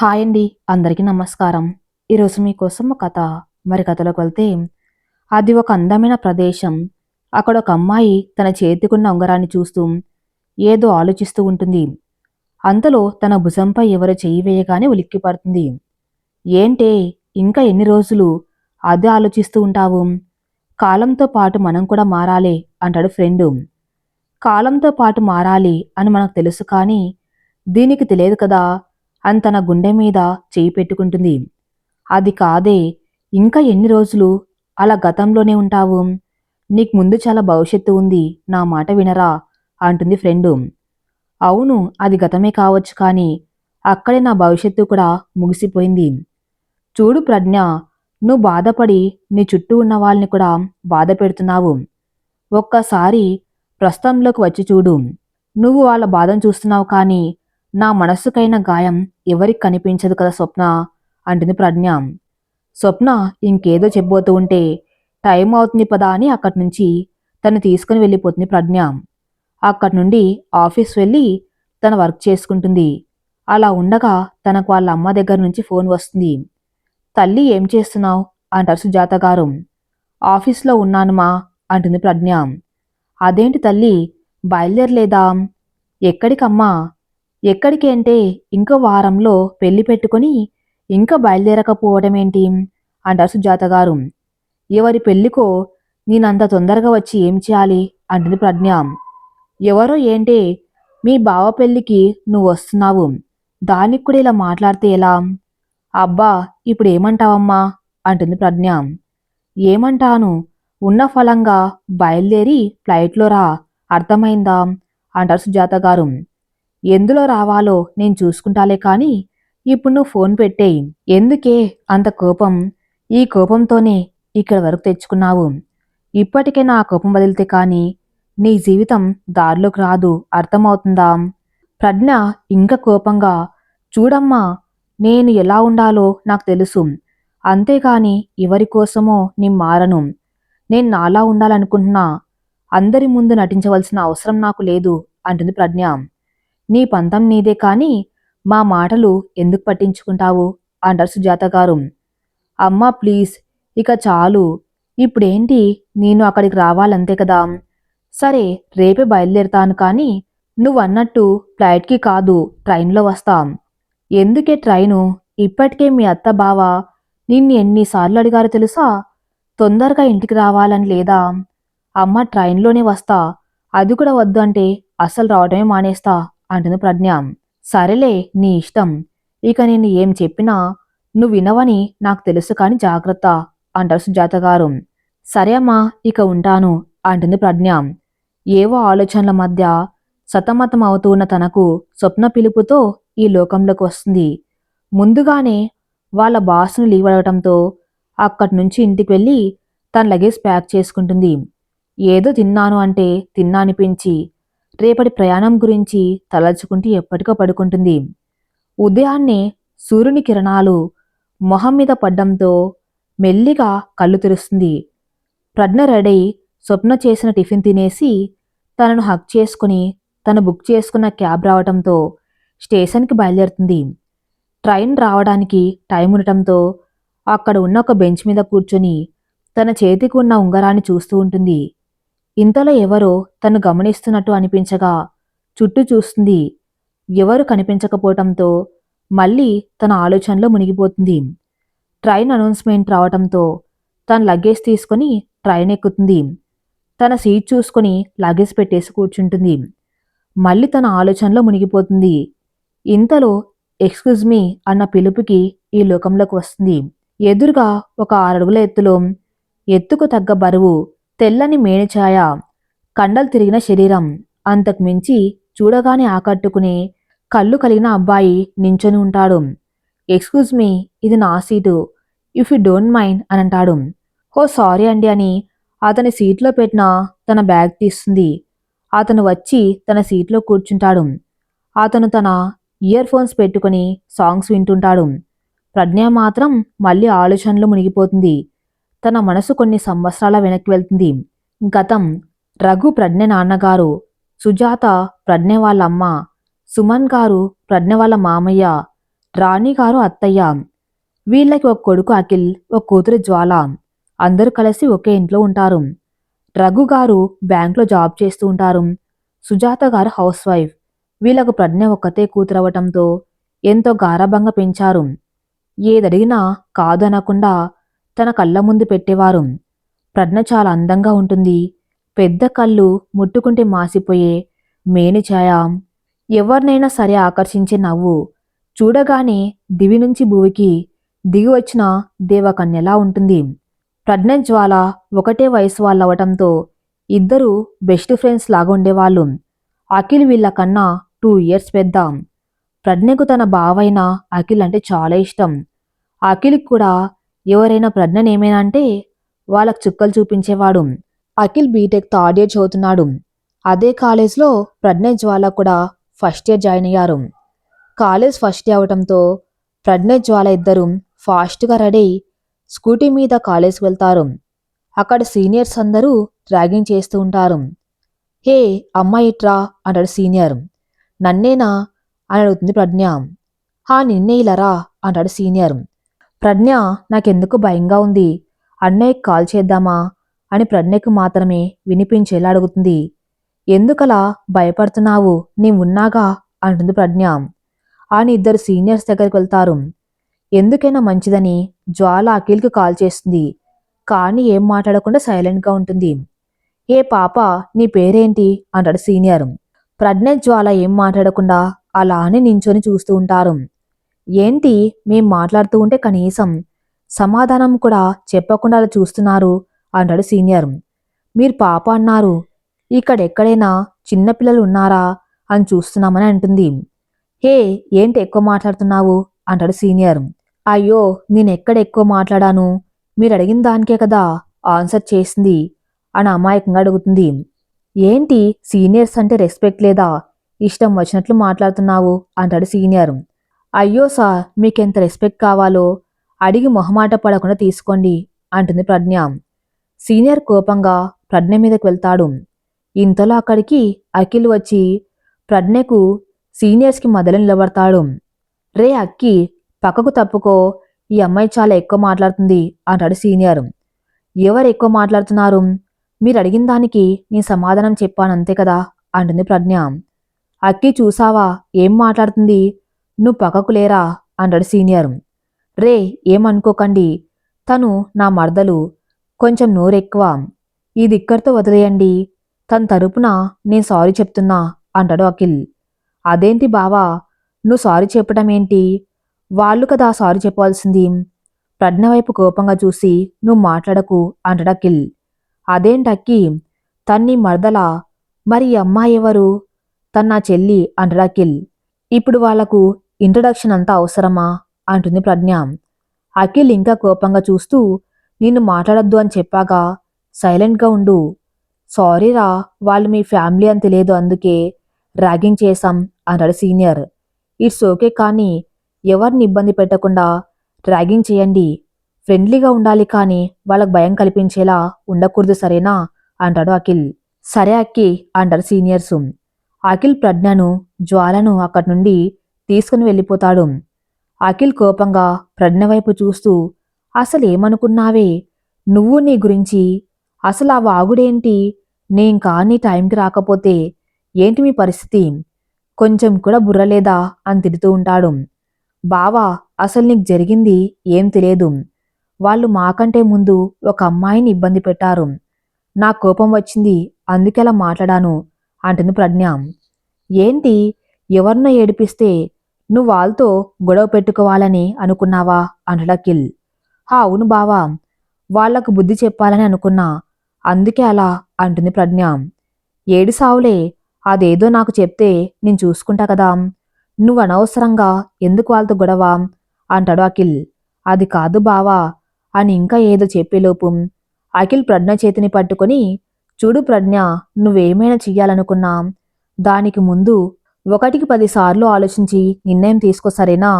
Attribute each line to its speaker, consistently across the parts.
Speaker 1: Hi అండి. అందరికీ నమస్కారం. ఈరోజు మీకోసం ఒక కథ. కథలోకి వెళ్తే, అది ఒక అందమైన ప్రదేశం. అక్కడ ఒక అమ్మాయి తన చేతికున్న ఉంగరాన్ని చూస్తూ ఏదో ఆలోచిస్తూ ఉంటుంది. అంతలో తన భుజంపై ఎవరో చెయ్యి వేయగానే ఉలిక్కిపడుతుంది. ఏంటే, ఇంకా ఎన్ని రోజులు అదే ఆలోచిస్తూ ఉంటావు? కాలంతో పాటు మనం కూడా మారాలే అంటాడు ఫ్రెండు. కాలంతో పాటు మారాలి అని మనకు తెలుసు కానీ దీనికి తెలియదు కదా అని తన గుండె మీద చేయి పెట్టుకుంటుంది. అది కాదే, ఇంకా ఎన్ని రోజులు అలా గతంలోనే ఉంటావు? నీకు ముందు చాలా భవిష్యత్తు ఉంది, నా మాట వినరా అంటుంది ఫ్రెండు. అవును, అది గతమే కావచ్చు కానీ అక్కడే నా భవిష్యత్తు కూడా ముగిసిపోయింది. చూడు ప్రజ్ఞ, నువ్వు బాధపడి నీ చుట్టూ ఉన్న వాళ్ళని కూడా బాధ పెడుతున్నావు. ఒక్కసారి ప్రస్తుతంలోకి వచ్చి చూడు. నువ్వు వాళ్ళ బాధను చూస్తున్నావు కానీ నా మనస్సుకైన గాయం ఎవరికి కనిపించదు కదా స్వప్న అంటుంది ప్రజ్ఞ. స్వప్న ఇంకేదో చెప్పబోతూ ఉంటే టైం అవుతుంది పదా అని అక్కడి నుంచి తను తీసుకుని వెళ్ళిపోతుంది ప్రజ్ఞ. అక్కడి నుండి ఆఫీస్ వెళ్ళి తన వర్క్ చేసుకుంటుంది. అలా ఉండగా తనకు వాళ్ళ అమ్మ దగ్గర నుంచి ఫోన్ వస్తుంది. తల్లి, ఏం చేస్తున్నావు అంటారు సుజాత గారు. ఆఫీస్లో ఉన్నానుమా అంటుంది ప్రజ్ఞ. అదేంటి తల్లి, బయలుదేరలేదా? ఎక్కడికమ్మా? ఎక్కడికి అంటే ఇంకో వారంలో పెళ్లి పెట్టుకుని ఇంకా బయలుదేరకపోవడమేంటి అంటారు సుజాత గారు. ఎవరి పెళ్లికో నేనంత తొందరగా వచ్చి ఏం చేయాలి అంటుంది ప్రజ్ఞ. ఎవరో ఏంటే, మీ బావ పెళ్లికి నువ్వు వస్తున్నావు, దానికి కూడా ఇలా మాట్లాడితే ఎలా? అబ్బా, ఇప్పుడు ఏమంటావమ్మా అంటుంది ప్రజ్ఞ. ఏమంటాను, ఉన్న ఫలంగా బయలుదేరి ఫ్లైట్లో రా, అర్థమైందా అంటారు సుజాత గారు. ఎందులో రావాలో నేను చూసుకుంటాలే కానీ ఇప్పుడు నువ్వు ఫోన్ పెట్టేయి. ఎందుకే అంత కోపం? ఈ కోపంతోనే ఇక్కడ వరకు తెచ్చుకున్నావు. ఇప్పటికే నా కోపం వదిలితే కానీ నీ జీవితం దారిలోకి రాదు, అర్థమవుతుందా? ప్రజ్ఞ ఇంకా కోపంగా, చూడమ్మా, నేను ఎలా ఉండాలో నాకు తెలుసు, అంతేగాని ఎవరి కోసమో నేను మారను. నేను నాలా ఉండాలనుకుంటున్నా, అందరి ముందు నటించవలసిన అవసరం నాకు లేదు అంటుంది ప్రజ్ఞ. నీ పంతం నీదే కానీ మా మాటలు ఎందుకు పట్టించుకుంటావు అంటారు సుజాత గారు. అమ్మా ప్లీజ్, ఇక చాలు. ఇప్పుడేంటి, నేను అక్కడికి రావాలంతే కదా? సరే, రేపే బయలుదేరుతాను కానీ నువ్వన్నట్టు ఫ్లైట్కి కాదు, ట్రైన్లో వస్తాం. ఎందుకే ట్రైను? ఇప్పటికే మీ అత్త బావ నిన్ను ఎన్నిసార్లు అడిగారో తెలుసా? తొందరగా ఇంటికి రావాలని లేదా? అమ్మ, ట్రైన్లోనే వస్తా, అది కూడా వద్దు అంటే అస్సలు రావడమే మానేస్తా అంటుంది ప్రజ్ఞ. సరేలే, నీ ఇష్టం. ఇక నేను ఏం చెప్పినా నువ్వు వినవని నాకు తెలుసు కాని జాగ్రత్త అంటారు సుజాత గారు. సరే అమ్మా, ఇక ఉంటాను అంటుంది ప్రజ్ఞ. ఏవో ఆలోచనల మధ్య సతమతం అవుతూ ఉన్న తనకు స్వప్న పిలుపుతో ఈ లోకంలోకి వస్తుంది. ముందుగానే వాళ్ళ బాస్ను లీవ్ అడగటంతో అక్కడి నుంచి ఇంటికి వెళ్ళి తన లగేజ్ ప్యాక్ చేసుకుంటుంది. ఏదో తిన్నాను అంటే తిన్నా అనిపించి రేపటి ప్రయాణం గురించి తలచుకుంటూ ఎప్పటికో పడుకుంటుంది. ఉదయాన్నే సూర్యుని కిరణాలు మొహం మీద పడ్డంతో మెల్లిగా కళ్ళు తెరుస్తుంది. ప్రజ్ఞ రెడీ స్వప్న చేసిన టిఫిన్ తినేసి తనను హక్ చేసుకుని తను బుక్ చేసుకున్న క్యాబ్ రావడంతో స్టేషన్కి బయలుదేరుతుంది. ట్రైన్ రావడానికి టైం ఉండటంతో అక్కడ ఉన్న ఒక బెంచ్ మీద కూర్చొని తన చేతికి ఉన్న ఉంగరాన్ని చూస్తూ ఉంటుంది. ఇంతలో ఎవరో తను గమనిస్తున్నట్టు అనిపించగా చుట్టూ చూస్తుంది. ఎవరు కనిపించకపోవటంతో మళ్ళీ తన ఆలోచనలో మునిగిపోతుంది. ట్రైన్ అనౌన్స్మెంట్ రావటంతో తన లగేజ్ తీసుకుని ట్రైన్ ఎక్కుతుంది. తన సీట్ చూసుకుని లగేజ్ పెట్టేసి కూర్చుంటుంది. మళ్ళీ తన ఆలోచనలో మునిగిపోతుంది. ఇంతలో ఎక్స్క్యూజ్ మీ అన్న పిలుపుకి ఈ లోకంలోకి వస్తుంది. ఎదురుగా ఒక 6 అడుగుల ఎత్తులో, ఎత్తుకు తగ్గ బరువు, తెల్లని మేనిఛాయ, కండలు తిరిగిన శరీరం, అంతకు మించి చూడగానే ఆకట్టుకునే కళ్ళు కలిగిన అబ్బాయి నించొని ఉంటాడు. ఎక్స్క్యూజ్ మీ, ఇది నా seat, if you don't mind అని అంటాడు. ఓ సారీ అండి అని అతని సీట్లో పెట్టిన తన బ్యాగ్ తీస్తుంది. అతను వచ్చి తన సీట్లో కూర్చుంటాడు. అతను తన ఇయర్ ఫోన్స్ పెట్టుకుని సాంగ్స్ వింటుంటాడు. ప్రజ్ఞ మాత్రం మళ్ళీ ఆలోచనలో మునిగిపోతుంది. తన మనసు కొన్ని సంవత్సరాల వెనక్కి వెళ్తుంది. గతం. రఘు ప్రజ్ఞ నాన్నగారు, సుజాత ప్రజ్ఞ వాళ్ళ అమ్మ, సుమన్ గారు ప్రజ్ఞ వాళ్ళ మామయ్య, రాణిగారు అత్తయ్య, వీళ్ళకి ఒక కొడుకు అఖిల్, ఒక కూతురు జ్వాల. అందరూ కలిసి ఒకే ఇంట్లో ఉంటారు. రఘు గారు బ్యాంక్లో జాబ్ చేస్తూ ఉంటారు. సుజాత గారు హౌస్ వైఫ్. వీళ్ళకు ప్రజ్ఞ ఒక్కతే కూతురవటంతో ఎంతో గారాబంగా పెంచారు. ఏదడిగినా కాదనకుండా తన కళ్ళ ముందు పెట్టేవారు. ప్రజ్ఞ చాలా అందంగా ఉంటుంది. పెద్ద కళ్ళు, ముట్టుకుంటే మాసిపోయే మేనిఛాయ, ఎవరినైనా సరే ఆకర్షించే నవ్వు. చూడగానే దివి నుంచి భూమికి దిగి వచ్చిన దేవకన్యలా ఉంటుంది. ప్రజ్ఞ జ్వాల ఒకటే వయసు వాళ్ళవటంతో ఇద్దరూ బెస్ట్ ఫ్రెండ్స్ లాగా ఉండేవాళ్ళు. అఖిల్ వీళ్ళ కన్నా 2 ఇయర్స్ పెద్ద. ప్రజ్ఞకు తన బావైన అఖిల్ అంటే చాలా ఇష్టం. అఖిల్కి కూడా ఎవరైనా ప్రజ్ఞనేమైనా అంటే వాళ్ళకు చుక్కలు చూపించేవాడు. అఖిల్ బీటెక్ థర్డ్ ఇయర్ చదువుతున్నాడు. అదే కాలేజ్లో ప్రజ్ఞ జ్వాల కూడా ఫస్ట్ ఇయర్ జాయిన్ అయ్యారు. కాలేజ్ ఫస్ట్ డే అవటంతో ప్రజ్ఞ జ్వాల ఇద్దరు ఫాస్ట్గా రెడీ స్కూటీ మీద కాలేజ్కి వెళ్తారు. అక్కడ సీనియర్స్ అందరూ ర్యాగింగ్ చేస్తూ ఉంటారు. హే అమ్మాయి ఇట్రా అంటాడు సీనియర్. నన్నేనా అని అడుగుతుంది ప్రజ్ఞ. హా నిన్నే ఇలారా అంటాడు సీనియర్. ప్రజ్ఞ నాకెందుకు భయంగా ఉంది, అన్నయ్యకి కాల్ చేద్దామా అని ప్రజ్ఞకు మాత్రమే వినిపించేలా అడుగుతుంది. ఎందుకలా భయపడుతున్నావు, నీవున్నాగా అంటుంది ప్రజ్ఞ. అని ఇద్దరు సీనియర్స్ దగ్గరికి వెళ్తారు. ఎందుకైనా మంచిదని జ్వాల అఖిల్కి కాల్ చేస్తుంది. కానీ ఏం మాట్లాడకుండా సైలెంట్గా ఉంటుంది. ఏ పాప నీ పేరేంటి అంటాడు సీనియర్. ప్రజ్ఞ జ్వాల ఏం మాట్లాడకుండా అలానే నించొని చూస్తూ ఉంటారు. ఏంటి మేం మాట్లాడుతూ ఉంటే కనీసం సమాధానం కూడా చెప్పకుండా అలా చూస్తున్నారు అంటాడు సీనియర్. మీరు పాప అన్నారు, ఇక్కడెక్కడైనా చిన్నపిల్లలు ఉన్నారా అని చూస్తున్నామని అంటుంది. హే ఏంటి ఎక్కువ మాట్లాడుతున్నావు అంటాడు సీనియర్. అయ్యో నేనెక్కడ ఎక్కువ మాట్లాడాను, మీరు అడిగిన దానికే కదా ఆన్సర్ చేసింది అని అమాయకంగా అడుగుతుంది. ఏంటి సీనియర్స్ అంటే రెస్పెక్ట్ లేదా, ఇష్టం వచ్చినట్లు మాట్లాడుతున్నావు అంటాడు సీనియర్. అయ్యో సార్ మీకెంత రెస్పెక్ట్ కావాలో అడిగి మొహమాట పడకుండా తీసుకోండి అంటుంది ప్రజ్ఞ. సీనియర్ కోపంగా ప్రజ్ఞ మీదకి వెళ్తాడు. ఇంతలో అక్కడికి అఖిల్ వచ్చి ప్రజ్ఞకు సీనియర్స్కి మధ్యలో నిలబడతాడు. రే అక్కి పక్కకు తప్పుకో, ఈ అమ్మాయి చాలా ఎక్కువ మాట్లాడుతుంది అంటాడు సీనియర్. ఎవరు ఎక్కువ మాట్లాడుతున్నారు, మీరు అడిగిన దానికి నీ సమాధానం చెప్పానంతే కదా అంటుంది ప్రజ్ఞ. అక్కి చూసావా ఏం మాట్లాడుతుంది, నువ్వు పక్కకు లేరా అంటాడు సీనియర్. రే ఏమనుకోకండి, తను నా మరదలు, కొంచెం నోరెక్కువ, ఇది ఇక్కడితో వదిలేయండి, తన తరపున నేను సారీ చెప్తున్నా అంటాడు అఖిల్. అదేంటి బావా, నువ్వు సారీ చెప్పడం ఏంటి, వాళ్ళు కదా సారీ చెప్పవలసింది. ప్రజ్ఞ వైపు కోపంగా చూసి నువ్వు మాట్లాడకు అంటాడు అఖిల్. అదేంటక్కి, తన్ని మరదలా, మరి ఈ అమ్మాయి ఎవరు, తన నా చెల్లి అంటాడు అఖిల్. ఇప్పుడు వాళ్లకు ఇంట్రడక్షన్ అంతా అవసరమా అంటుంది ప్రజ్ఞ. అఖిల్ ఇంకా కోపంగా చూస్తూ నిన్ను మాట్లాడొద్దు అని చెప్పాగా, సైలెంట్గా ఉండు. సారీరా, వాళ్ళు మీ ఫ్యామిలీ అని తెలియదు అందుకే ర్యాగింగ్ చేశాం అంటాడు సీనియర్. ఇట్స్ ఓకే, కానీ ఎవరిని ఇబ్బంది పెట్టకుండా ర్యాగింగ్ చేయండి, ఫ్రెండ్లీగా ఉండాలి కానీ వాళ్ళకు భయం కల్పించేలా ఉండకూడదు సరేనా అంటాడు అఖిల్. సరే అక్కి అంటారు సీనియర్సు. అఖిల్ ప్రజ్ఞను జ్వాలను అక్కడి నుండి తీసుకుని వెళ్ళిపోతాడు. అఖిల్ కోపంగా ప్రజ్ఞ వైపు చూస్తూ అసలేమనుకున్నావే నువ్వు నీ గురించి, అసలు ఆ వాగుడేంటి, నేను కానీ టైంకి రాకపోతే ఏంటి మీ పరిస్థితి, కొంచెం కూడా బుర్రలేదా అని తిడుతూ ఉంటాడు. బావా అసలు నీకు జరిగింది ఏం తెలియదు, వాళ్ళు మాకంటే ముందు ఒక అమ్మాయిని ఇబ్బంది పెట్టారు, నా కోపం వచ్చింది అందుకే అలా మాట్లాడాను అంటుంది ప్రజ్ఞ. ఏంటి ఎవరినో ఏడిపిస్తే నువ్వు వాళ్ళతో గొడవ పెట్టుకోవాలని అనుకున్నావా అంటాడు అఖిల్. అవును బావా, వాళ్లకు బుద్ధి చెప్పాలని అనుకున్నా, అందుకే అలా అంటుంది ప్రజ్ఞ. ఏడు సావులే, అదేదో నాకు చెప్తే నేను చూసుకుంటా కదా, నువ్వు అనవసరంగా ఎందుకు వాళ్ళతో గొడవ అంటాడు అఖిల్. అది కాదు బావా అని ఇంకా ఏదో చెప్పేలోపు అఖిల్ ప్రజ్ఞ చేతిని పట్టుకొని, చూడు ప్రజ్ఞ, నువ్వేమైనా చెయ్యాలనుకున్నా దానికి ముందు 1కి 10 సార్లు ఆలోచించి నిర్ణయం తీసుకో సరేనా.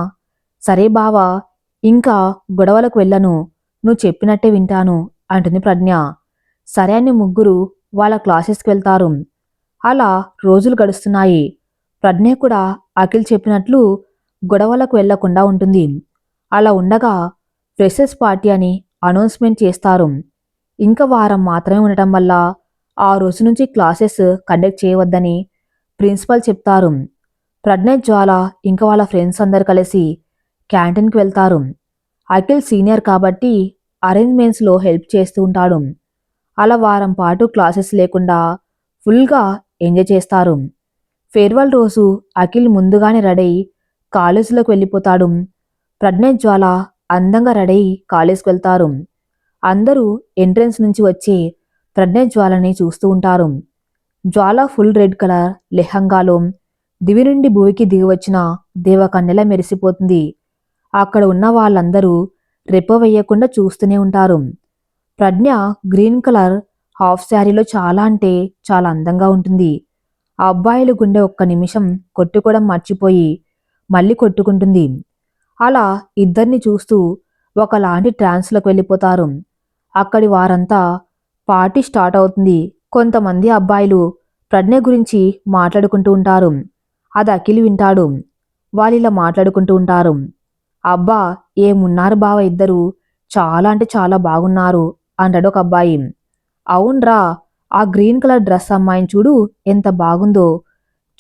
Speaker 1: సరే బావా, ఇంకా గొడవలకు వెళ్ళను, నువ్వు చెప్పినట్టే వింటాను అంటుంది ప్రజ్ఞ. సరే అని ముగ్గురు వాళ్ళ క్లాసెస్కి వెళ్తారు. అలా రోజులు గడుస్తున్నాయి. ప్రజ్ఞ కూడా అఖిల్ చెప్పినట్లు గొడవలకు వెళ్లకుండా ఉంటుంది. అలా ఉండగా ఫ్రెషర్స్ పార్టీ అని అనౌన్స్మెంట్ చేస్తారు. ఇంకా వారం మాత్రమే ఉండటం వల్ల ఆ రోజు నుంచి క్లాసెస్ కండక్ట్ చేయవద్దని ప్రిన్సిపల్ చెప్తారు. ప్రజ్ఞ, జ్వాల ఇంకా వాళ్ళ ఫ్రెండ్స్ అందరు కలిసి క్యాంటీన్కి వెళ్తారు. అఖిల్ సీనియర్ కాబట్టి అరేంజ్మెంట్స్లో హెల్ప్ చేస్తూ ఉంటాడు. అలా వారం పాటు క్లాసెస్ లేకుండా ఫుల్గా ఎంజాయ్ చేస్తారు. ఫేర్వెల్ రోజు అఖిల్ ముందుగానే రెడీ కాలేజీలోకి వెళ్ళిపోతాడు. ప్రజ్ఞ, జ్వాల అందంగా రెడీ కాలేజ్కి వెళ్తారు. అందరూ ఎంట్రన్స్ నుంచి వచ్చి ప్రజ్ఞ, జ్వాలని చూస్తూ ఉంటారు. జ్వాల ఫుల్ రెడ్ కలర్ లెహంగాలో దివి నుండి భూమికి దిగివచ్చిన దేవకన్యలా మెరిసిపోతుంది. అక్కడ ఉన్న వాళ్ళందరూ రెప్ప వేయకుండా చూస్తూనే ఉంటారు. ప్రజ్ఞ గ్రీన్ కలర్ హాఫ్ శారీలో చాలా అంటే చాలా అందంగా ఉంటుంది. ఆ అబ్బాయిల గుండె ఒక్క నిమిషం కొట్టుకోవడం మర్చిపోయి మళ్ళీ కొట్టుకుంటుంది. అలా ఇద్దరిని చూస్తూ ఒకలాంటి ట్రాన్స్లోకి వెళ్ళిపోతారు. అక్కడి వారంతా పార్టీ స్టార్ట్ అవుతుంది. కొంతమంది అబ్బాయిలు ప్రజ్ఞ గురించి మాట్లాడుకుంటూ ఉంటారు. అది అఖిల్ వింటాడు. వాళ్ళిలా మాట్లాడుకుంటూ ఉంటారు. అబ్బా, ఏమున్నారు బావ ఇద్దరు, చాలా అంటే చాలా బాగున్నారు అంటాడు ఒక అబ్బాయి. అవునరా, ఆ గ్రీన్ కలర్ డ్రెస్ అమ్మాయిని చూడు ఎంత బాగుందో,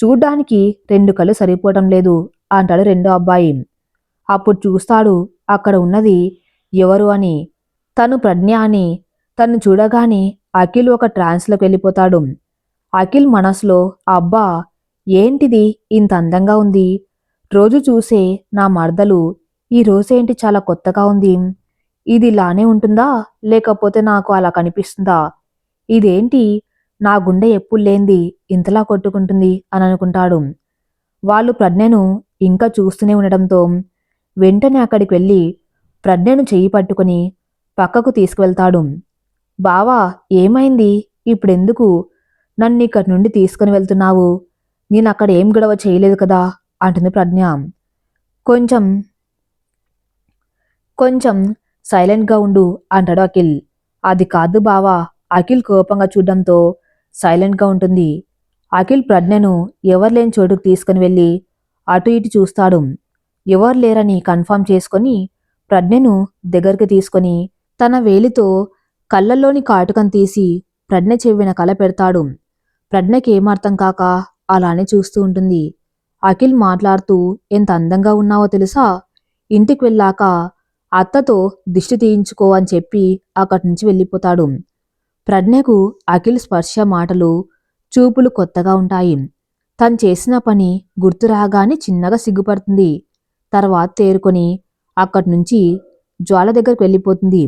Speaker 1: చూడ్డానికి రెండు కళ్ళు సరిపోవటం లేదు అంటాడు రెండో అబ్బాయి. అప్పుడు చూస్తాడు అక్కడ ఉన్నది ఎవరు అని. తను ప్రజ్ఞ అని. తను చూడగానే అఖిల్ ఒక ట్రాన్స్లోకి వెళ్ళిపోతాడు. అఖిల్ మనసులో అబ్బా, ఏంటిది ఇంత అందంగా ఉంది, రోజు చూసే నా మరదలు ఈ రోజేంటి చాలా కొత్తగా ఉంది, ఇది ఇలానే ఉంటుందా లేకపోతే నాకు అలా కనిపిస్తుందా, ఇదేంటి నా గుండె ఎప్పుడు లేంది ఇంతలా కొట్టుకుంటుంది అని అనుకుంటాడు. వాళ్ళు ప్రజ్ఞను ఇంకా చూస్తూనే ఉండడంతో వెంటనే అక్కడికి వెళ్ళి ప్రజ్ఞను చెయ్యి పట్టుకుని పక్కకు తీసుకువెళ్తాడు. బావా, ఏమైంది, ఇప్పుడెందుకు నన్ను ఇక్కడి నుండి తీసుకుని వెళ్తున్నావు, నేను అక్కడ ఏం గొడవ చేయలేదు కదా అంటుంది ప్రజ్ఞ. కొంచెం కొంచెం సైలెంట్గా ఉండు అంటాడు అఖిల్. అది కాదు బావా. అఖిల్ కోపంగా చూడడంతో సైలెంట్గా ఉంటుంది. అఖిల్ ప్రజ్ఞను ఎవరు లేని చోటుకు తీసుకుని వెళ్ళి అటు ఇటు చూస్తాడు. ఎవరు లేరని కన్ఫర్మ్ చేసుకొని ప్రజ్ఞను దగ్గరికి తీసుకొని తన వేలితో కళ్ళల్లోని కాటుకం తీసి ప్రజ్ఞ చెవిన కల పెడతాడు. ప్రజ్ఞకి ఏమర్థం కాక అలానే చూస్తూ ఉంటుంది. అఖిల్ మాట్లాడుతూ ఎంత అందంగా ఉన్నావో తెలుసా, ఇంటికి వెళ్ళాక అత్తతో దిష్టి తీయించుకో అని చెప్పి అక్కడి నుంచి వెళ్ళిపోతాడు. ప్రజ్ఞకు అఖిల్ స్పర్శ, మాటలు, చూపులు కొత్తగా ఉంటాయి. తను చేసిన పని గుర్తు రాగానే చిన్నగా సిగ్గుపడుతుంది. తర్వాత తేరుకొని అక్కడి నుంచి జ్వాల దగ్గరికి వెళ్ళిపోతుంది.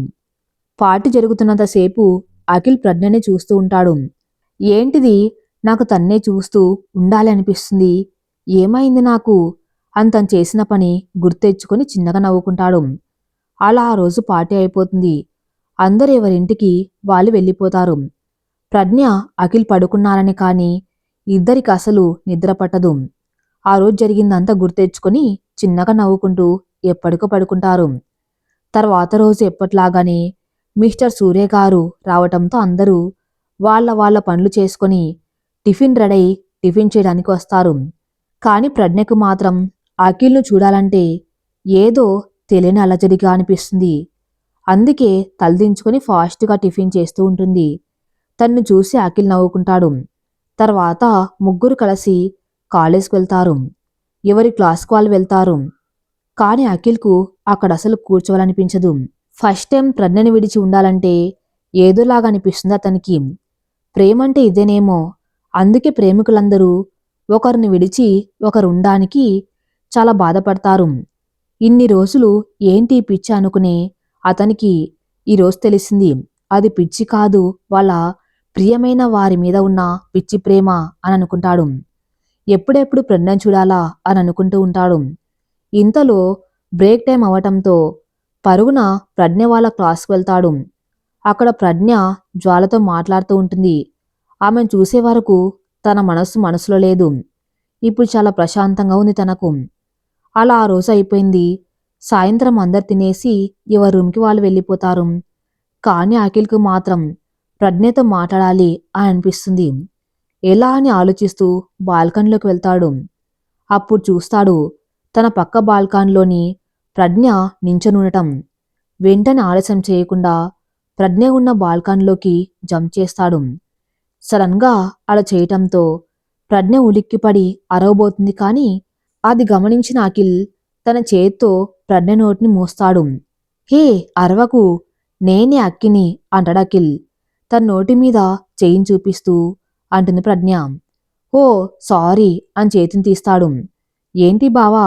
Speaker 1: పార్టీ జరుగుతున్నంతసేపు అఖిల్ ప్రజ్ఞనే చూస్తూ ఉంటాడు. ఏంటిది, నాకు తన్నే చూస్తూ ఉండాలి అనిపిస్తుంది, ఏమైంది నాకు అని తను చేసిన పని గుర్తెచ్చుకొని చిన్నగా నవ్వుకుంటాడు. అలా ఆ రోజు పార్టీ అయిపోతుంది. అందరూ ఎవరింటికి వాళ్ళు వెళ్ళిపోతారు. ప్రజ్ఞ అఖిల్ పడుకున్నారని కానీ ఇద్దరికి అసలు నిద్ర పట్టదు. ఆ రోజు జరిగిందంతా గుర్తెచ్చుకొని చిన్నగా నవ్వుకుంటూ ఎప్పటికో పడుకుంటారు. తర్వాత రోజు ఎప్పట్లాగానే మిస్టర్ సూర్య గారు రావటంతో అందరూ వాళ్ళ వాళ్ళ పనులు చేసుకొని టిఫిన్ రెడీ టిఫిన్ చేయడానికి వస్తారు. కాని ప్రజ్ఞకు మాత్రం అఖిల్ను చూడాలంటే ఏదో తెలియని అలజడిగా అనిపిస్తుంది. అందుకే తలదించుకొని ఫాస్ట్గా టిఫిన్ చేస్తూ ఉంటుంది. తన్ను చూసి అఖిల్ నవ్వుకుంటాడు. తర్వాత ముగ్గురు కలిసి కాలేజ్కి వెళ్తారు. ఎవరి క్లాస్కి వాళ్ళు వెళ్తారు. కానీ అఖిల్కు అక్కడ అసలు కూర్చోవాలనిపించదు. ఫస్ట్ టైం ప్రజ్ఞని విడిచి ఉండాలంటే ఏదోలాగా అనిపిస్తుంది అతనికి. ప్రేమంటే ఇదేనేమో, అందుకే ప్రేమికులందరూ ఒకరిని విడిచి ఒకరు ఉండడానికి చాలా బాధపడతారు. ఇన్ని రోజులు ఏంటి పిచ్చి అనుకునే అతనికి ఈరోజు తెలిసింది అది పిచ్చి కాదు, వాళ్ళ ప్రియమైన వారి మీద ఉన్న పిచ్చి ప్రేమ అని అనుకుంటాడు. ఎప్పుడెప్పుడు ప్రజ్ఞను చూడాలా అని అనుకుంటూ ఉంటాడు. ఇంతలో బ్రేక్ టైం అవటంతో పరుగున ప్రజ్ఞ వాళ్ళ క్లాస్కి వెళ్తాడు. అక్కడ ప్రజ్ఞ జ్వాలతో మాట్లాడుతూ ఉంటుంది. ఆమెను చూసే వరకు తన మనసులో లేదు. ఇప్పుడు చాలా ప్రశాంతంగా ఉంది తనకు. అలా ఆ రోజు అయిపోయింది. సాయంత్రం అందరు తినేసి ఎవరి రూమ్కి వాళ్ళు వెళ్ళిపోతారు. కానీ అఖిల్కు మాత్రం ప్రజ్ఞతో మాట్లాడాలి అని అనిపిస్తుంది. ఎలా అని ఆలోచిస్తూ బాల్కనీలోకి వెళ్తాడు. అప్పుడు చూస్తాడు తన పక్క బాల్కాన్లోని ప్రజ్ఞ నించనుండటం. వెంటనే ఆలస్యం చేయకుండా ప్రజ్ఞ ఉన్న బాల్కాన్లోకి జంప్ చేస్తాడు. సడన్గా అలా చేయటంతో ప్రజ్ఞ ఉలిక్కిపడి అరవబోతుంది, కానీ అది గమనించిన అఖిల్ తన చేత్తో ప్రజ్ఞ నోటిని మూస్తాడు. హే, అరవకు, నేనే అక్కిని అంటాడు అఖిల్ తన నోటి మీద చెయ్యిని చూపిస్తూ. అంటుంది ప్రజ్ఞ. ఓ సారీ అని చేతిని తీస్తాడు. ఏంటి బావా,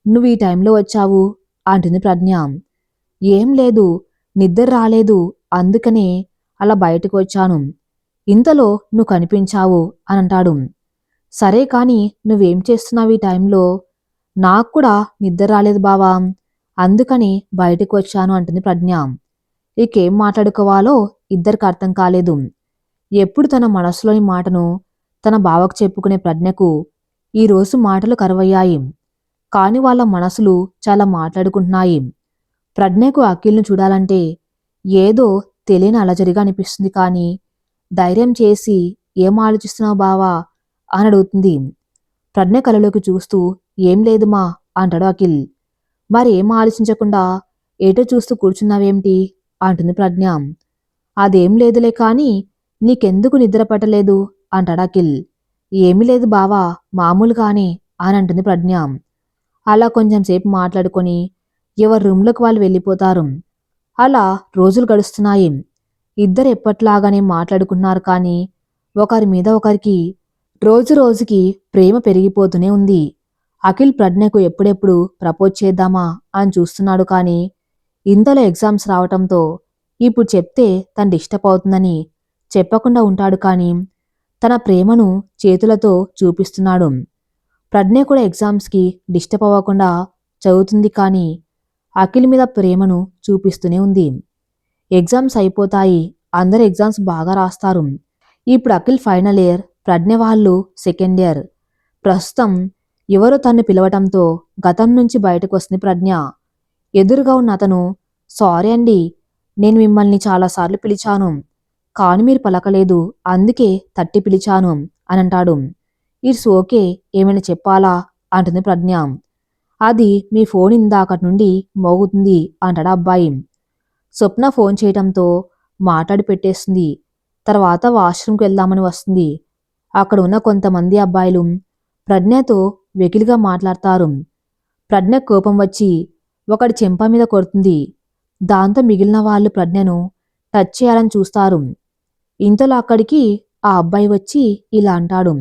Speaker 1: నువ్వు ఈ టైంలో వచ్చావు అంటుంది ప్రజ్ఞ. ఏం లేదు, నిద్ర రాలేదు, అందుకనే అలా బయటకు వచ్చాను. ఇంతలో నువ్వు కనిపించావు అని అంటాడు. సరే కాని నువ్వేం చేస్తున్నావు ఈ టైంలో? నాకు కూడా నిద్ర రాలేదు బావా, అందుకని బయటకు వచ్చాను అంటుంది ప్రజ్ఞ. ఇకేం మాట్లాడుకోవాలో ఇద్దరికి అర్థం కాలేదు. ఎప్పుడు తన మనసులోని మాటను తన బావకు చెప్పుకునే ప్రజ్ఞకు ఈరోజు మాటలు కరువయ్యాయి. కాని వాళ్ళ మనసులు చాలా మాట్లాడుకుంటున్నాయి. ప్రజ్ఞకు అఖిల్ను చూడాలంటే ఏదో తెలియని అలజడిగా అనిపిస్తుంది, కానీ ధైర్యం చేసి ఏం ఆలోచిస్తున్నావు బావా అని అడుగుతుంది. ప్రజ్ఞ కలలోకి చూస్తూ ఏం లేదు మా అంటాడు అఖిల్. మరి ఏం ఆలోచించకుండా ఏటో చూస్తూ కూర్చున్నావేమిటి అంటుంది ప్రజ్ఞ. అదేం లేదులే, కాని నీకెందుకు నిద్ర పట్టలేదు అంటాడు అఖిల్. ఏమీ లేదు బావా, మామూలుగానే అని అంటుంది ప్రజ్ఞ. అలా కొంచెం సేపు మాట్లాడుకొని ఎవరి రూమ్లోకి వాళ్ళు వెళ్ళిపోతారు. అలా రోజులు గడుస్తున్నాయి. ఇద్దరు ఎప్పట్లాగానే మాట్లాడుకున్నారు, కానీ ఒకరి మీద ఒకరికి రోజు రోజుకి ప్రేమ పెరిగిపోతూనే ఉంది. అఖిల్ ప్రజ్ఞకు ఎప్పుడెప్పుడు ప్రపోజ్ చేద్దామా అని చూస్తున్నాడు, కానీ ఇంతలో ఎగ్జామ్స్ రావటంతో ఇప్పుడు చెప్తే తను డిస్టర్బ్ అవుతుందని చెప్పకుండా ఉంటాడు, కానీ తన ప్రేమను చేతులతో చూపిస్తున్నాడు. ప్రజ్ఞ కూడా ఎగ్జామ్స్కి డిస్టర్బ్ అవ్వకుండా చదువుతుంది, కానీ అఖిల్ మీద ప్రేమను చూపిస్తూనే ఉంది. ఎగ్జామ్స్ అయిపోతాయి, అందరు ఎగ్జామ్స్ బాగా రాస్తారు. ఇప్పుడు అఖిల్ ఫైనల్ ఇయర్, ప్రజ్ఞ వాళ్ళు సెకండ్ ఇయర్. ప్రస్తుతం ఎవరో తన్ను పిలవటంతో గతం నుంచి బయటకు వస్తుంది ప్రజ్ఞ. ఎదురుగా ఉన్న అతను, సారీ అండి, నేను మిమ్మల్ని చాలాసార్లు పిలిచాను, కాని మీరు పలకలేదు, అందుకే తట్టి పిలిచాను అని అంటాడు. ఇట్స్ ఓకే, ఏమైనా చెప్పాలా అంటుంది ప్రజ్ఞ. అది మీ ఫోన్ ఇందాకటి నుండి మోగుతుంది అంటాడు అబ్బాయి. స్వప్న ఫోన్ చేయటంతో మాట్లాడి పెట్టేస్తుంది. తర్వాత వాష్రూమ్కి వెళ్దామని వస్తుంది. అక్కడ ఉన్న కొంతమంది అబ్బాయిలు ప్రజ్ఞతో వెకిలిగా మాట్లాడతారు. ప్రజ్ఞ కోపం వచ్చి ఒకడి చెంప మీద కొడుతుంది. దాంతో మిగిలిన వాళ్ళు ప్రజ్ఞను టచ్ చేయాలని చూస్తారు. ఇంతలో అక్కడికి ఆ అబ్బాయి వచ్చి ఇలా అంటాడు.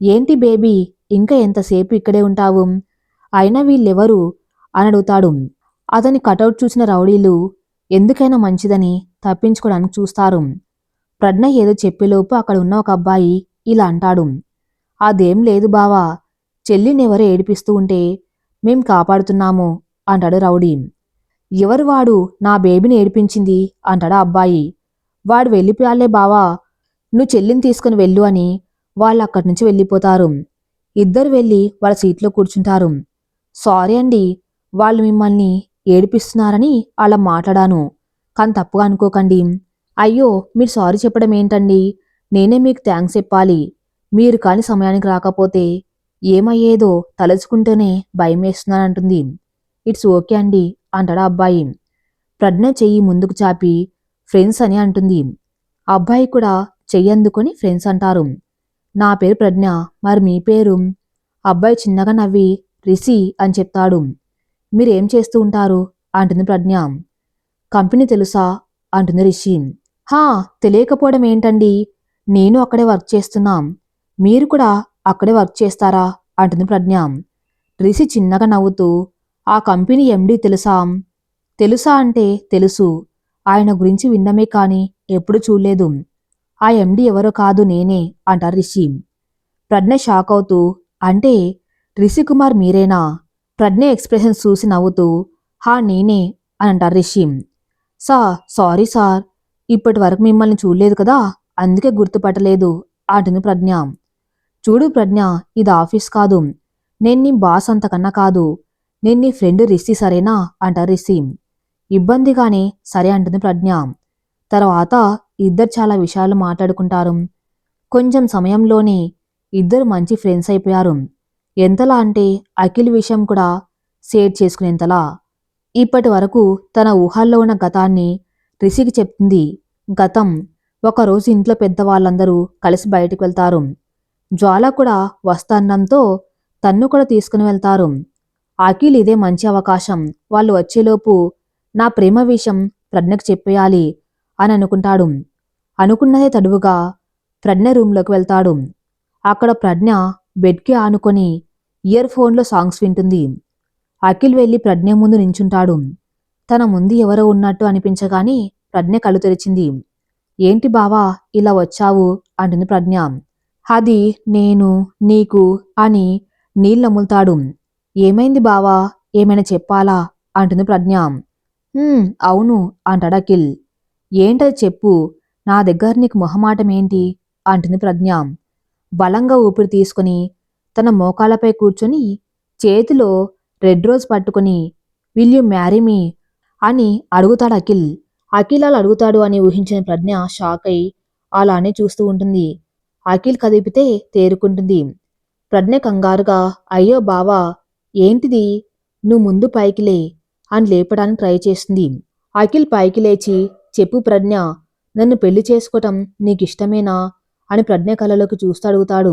Speaker 1: ఏంటి బేబీ, ఇంకా ఎంతసేపు ఇక్కడే ఉంటావు? అయినా వీళ్ళెవరు అని అడుగుతాడు. అతని కటౌట్ చూసిన రౌడీలు ఎందుకైనా మంచిదని తప్పించుకోవడానికి చూస్తారు. ప్రజ్ఞ ఏదో చెప్పేలోపు అక్కడ ఉన్న ఒక అబ్బాయి ఇలా అంటాడు. అదేం లేదు బావా, చెల్లినెవరో ఏడిపిస్తూ ఉంటే మేం కాపాడుతున్నాము అంటాడు రౌడీ. ఎవరు వాడు నా బేబీని ఏడిపించింది అంటాడు అబ్బాయి. వాడు వెళ్ళిపోయాలే బావా, నువ్వు చెల్లిని తీసుకుని వెళ్ళు అని వాళ్ళు అక్కడి నుంచి వెళ్ళిపోతారు. ఇద్దరు వెళ్ళి వాళ్ళ సీట్లో కూర్చుంటారు. సారీ అండి, వాళ్ళు మిమ్మల్ని ఏడిపిస్తున్నారని అలా మాట్లాడాను, కానీ తప్పుగా అనుకోకండి. అయ్యో, మీరు సారీ చెప్పడం ఏంటండి, నేనే మీకు థ్యాంక్స్ చెప్పాలి. మీరు కాని సమయానికి రాకపోతే ఏమయ్యేదో తలుచుకుంటూనే భయమేస్తున్నానంటుంది. ఇట్స్ ఓకే అండి అంటాడు అబ్బాయి. ప్రజ్ఞ చెయ్యి ముందుకు చాపి ఫ్రెండ్స్ అని అంటుంది. అబ్బాయి కూడా చెయ్యి అందుకొని ఫ్రెండ్స్ అంటారు. నా పేరు ప్రజ్ఞ, మరి మీ పేరు? అబ్బాయి చిన్నగా నవ్వి రిషి అని చెప్తాడు. మీరేం చేస్తూ ఉంటారు అంటుంది ప్రజ్ఞ. కంపెనీ తెలుసా అంటుంది రిషి. హా, తెలియకపోవడం ఏంటండి, నేను అక్కడే వర్క్ చేస్తున్నాం, మీరు కూడా అక్కడే వర్క్ చేస్తారా అంటుంది ప్రజ్ఞ. రిషి చిన్నగా నవ్వుతూ, ఆ కంపెనీ ఎండీ తెలుసా? తెలుసా అంటే తెలుసు, ఆయన గురించి విన్నమే కాని ఎప్పుడు చూడలేదు. ఆ ఎండీ ఎవరో కాదు, నేనే అంటారు రిషి. ప్రజ్ఞ షాక్ అవుతూ, అంటే రిషి కుమార్ మీరేనా? ప్రజ్ఞ ఎక్స్ప్రెషన్స్ చూసి నవ్వుతూ, హా నేనే అని అంటారు రిషి. సారీ సార్, ఇప్పటి వరకు మిమ్మల్ని చూడలేదు కదా, అందుకే గుర్తుపట్టలేదు అంటుంది ప్రజ్ఞ. చూడు ప్రజ్ఞ, ఇది ఆఫీస్ కాదు, నేను నీ బాస్ అంతకన్నా కాదు, నేను నీ ఫ్రెండ్ రిషి, సరేనా అంటారు రిషి. ఇబ్బందిగానే సరే అంటుంది ప్రజ్ఞ. తర్వాత ఇద్దరు చాలా విషయాలు మాట్లాడుకుంటారు. కొంచెం సమయంలోనే ఇద్దరు మంచి ఫ్రెండ్స్ అయిపోయారు. ఎంతలా అంటే అఖిల్ విషయం కూడా షేర్ చేసుకునేంతలా. ఇప్పటి వరకు తన ఊహల్లో ఉన్న గతాన్ని రిషికి చెప్తుంది. గతం ఒకరోజు ఇంట్లో పెద్దవాళ్ళందరూ కలిసి బయటకు వెళ్తారు. జ్వాల కూడా వస్తాన్నంతో తన్ను కూడా తీసుకుని వెళ్తారు. అఖిల్ ఇదే మంచి అవకాశం, వాళ్ళు వచ్చేలోపు నా ప్రేమ విషయం ప్రజ్ఞకు చెప్పేయాలి అని అనుకుంటాడు. అనుకున్నదే తడువుగా ప్రజ్ఞ రూంలోకి వెళ్తాడు. అక్కడ ప్రజ్ఞ బెడ్కి ఆనుకొని ఇయర్ ఫోన్లో సాంగ్స్ వింటుంది. అఖిల్ వెళ్లి ప్రజ్ఞ ముందు నించుంటాడు. తన ముందు ఎవరో ఉన్నట్టు అనిపించగానే ప్రజ్ఞ కళ్ళు తెరిచింది. ఏంటి బావా ఇలా వచ్చావు అంటుంది ప్రజ్ఞ. అది నేను నీకు అని నీళ్ళములుతాడు. ఏమైంది బావా, ఏమైనా చెప్పాలా అంటుంది ప్రజ్ఞ. అవును అంటాడు అఖిల్. ఏంటది చెప్పు, నా దగ్గర నీకు మొహమాటం ఏంటి అంటుంది ప్రజ్ఞ. బలంగా ఊపిరి తీసుకుని తన మోకాలపై కూర్చొని చేతిలో రెడ్ రోజ్ పట్టుకుని విల్ యు మ్యారీ మీ అని అడుగుతాడు అఖిల్. అఖిల్ అలా అడుగుతాడు అని ఊహించిన ప్రజ్ఞ షాక్ అయి అలానే చూస్తూ ఉంటుంది. అఖిల్ కదిపితే తేరుకుంటుంది. ప్రజ్ఞ కంగారుగా అయ్యో బావా ఏంటిది, నువ్వు ముందు పైకి లే అని లేపడానికి ట్రై చేస్తుంది. అఖిల్ పైకి లేచి చెప్పు ప్రజ్ఞ, నన్ను పెళ్లి చేసుకోవటం నీకిష్టమేనా అని ప్రజ్ఞ కళ్ళలోకి చూస్తూ అడుగుతాడు.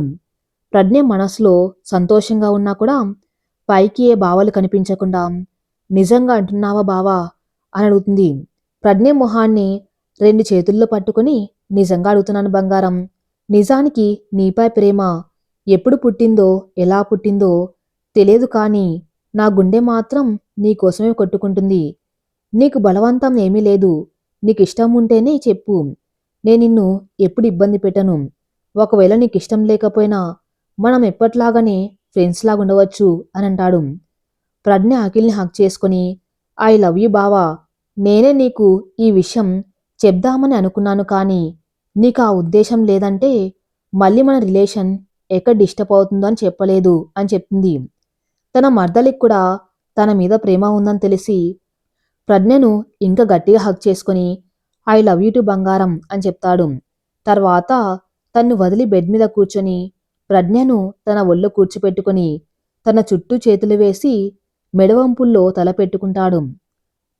Speaker 1: ప్రజ్ఞ మనసులో సంతోషంగా ఉన్నా కూడా పైకి ఏ భావాలు కనిపించకుండా నిజంగా అంటున్నావా బావా అని అడుగుతుంది. ప్రజ్ఞ మొహాన్ని రెండు చేతుల్లో పట్టుకుని నిజంగా అడుగుతున్నాను బంగారం. నిజానికి నీపై ప్రేమ ఎప్పుడు పుట్టిందో ఎలా పుట్టిందో తెలియదు, కానీ నా గుండె మాత్రం నీకోసమే కొట్టుకుంటుంది. నీకు బలవంతం ఏమీ లేదు, నీకిష్టం ఉంటేనే చెప్పు, నేను నిన్ను ఎప్పుడు ఇబ్బంది పెట్టను. ఒకవేళ నీకిష్టం లేకపోయినా మనం ఎప్పట్లాగానే ఫ్రెండ్స్ లాగా ఉండవచ్చు అని అంటాడు. ప్రజ్ఞ అఖిల్ని హక్ చేసుకుని ఐ లవ్ యూ బావా, నేనే నీకు ఈ విషయం చెప్దామని అనుకున్నాను, కానీ నీకు ఆ ఉద్దేశం లేదంటే మళ్ళీ మన రిలేషన్ ఎక్కడ డిస్టర్బ్ అవుతుందో అని చెప్పలేదు అని చెప్తుంది. తన మర్దలికి కూడా తన మీద ప్రేమ ఉందని తెలిసి ప్రజ్ఞను ఇంకా గట్టిగా హక్ చేసుకుని ఐ లవ్ యూ టు బంగారం అని చెప్తాడు. తర్వాత తన్ను వదిలి బెడ్ మీద కూర్చొని ప్రజ్ఞను తన ఒళ్ళో కూర్చోపెట్టుకుని తన చుట్టూ చేతులు వేసి మెడవంపుల్లో తల పెట్టుకుంటాడు.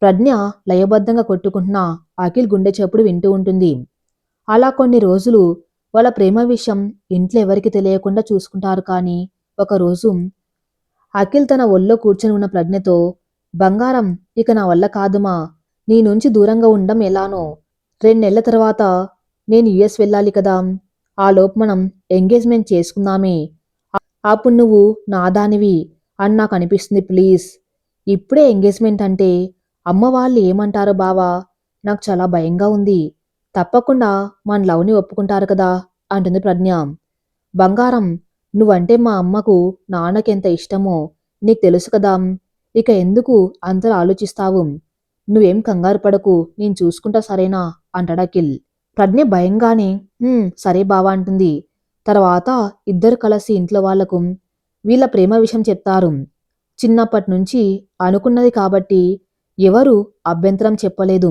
Speaker 1: ప్రజ్ఞ లయబద్ధంగా కొట్టుకుంటున్న అఖిల్ గుండె చప్పుడు వింటూ ఉంటుంది. అలా కొన్ని రోజులు వాళ్ళ ప్రేమ విషయం ఇంట్లో ఎవరికి తెలియకుండా చూసుకుంటారు. కానీ ఒకరోజు అఖిల్ తన ఒళ్ళో కూర్చొని ఉన్న ప్రజ్ఞతో బంగారం, ఇక నా వల్ల కాదుమా, నీ నుంచి దూరంగా ఉండడం ఎలానో. 2 నెలల తర్వాత నేను యుఎస్ వెళ్ళాలి కదా, ఆలోపు మనం ఎంగేజ్మెంట్ చేసుకుందామే, అప్పుడు నువ్వు నాదానివి అని నాకు అనిపిస్తుంది ప్లీజ్. ఇప్పుడే ఎంగేజ్మెంట్ అంటే అమ్మ వాళ్ళు ఏమంటారో బావా, నాకు చాలా భయంగా ఉంది. తప్పకుండా మన లవ్ని ఒప్పుకుంటారు కదా అంటుంది ప్రజ్ఞ. బంగారం, నువ్వంటే మా అమ్మకు నాన్నకెంత ఇష్టమో నీకు తెలుసు కదా, ఇక ఎందుకు అంతలా ఆలోచిస్తావు, నువ్వేం కంగారు పడకు, నేను చూసుకుంటా సరేనా అంటాడు అఖిల్. ప్రజ్ఞ భయంగానే సరే బావా అంటుంది. తర్వాత ఇద్దరు కలిసి ఇంట్లో వాళ్లకు వీళ్ళ ప్రేమ విషయం చెప్తారు. చిన్నప్పటి నుంచి అనుకున్నది కాబట్టి ఎవరు అభ్యంతరం చెప్పలేదు.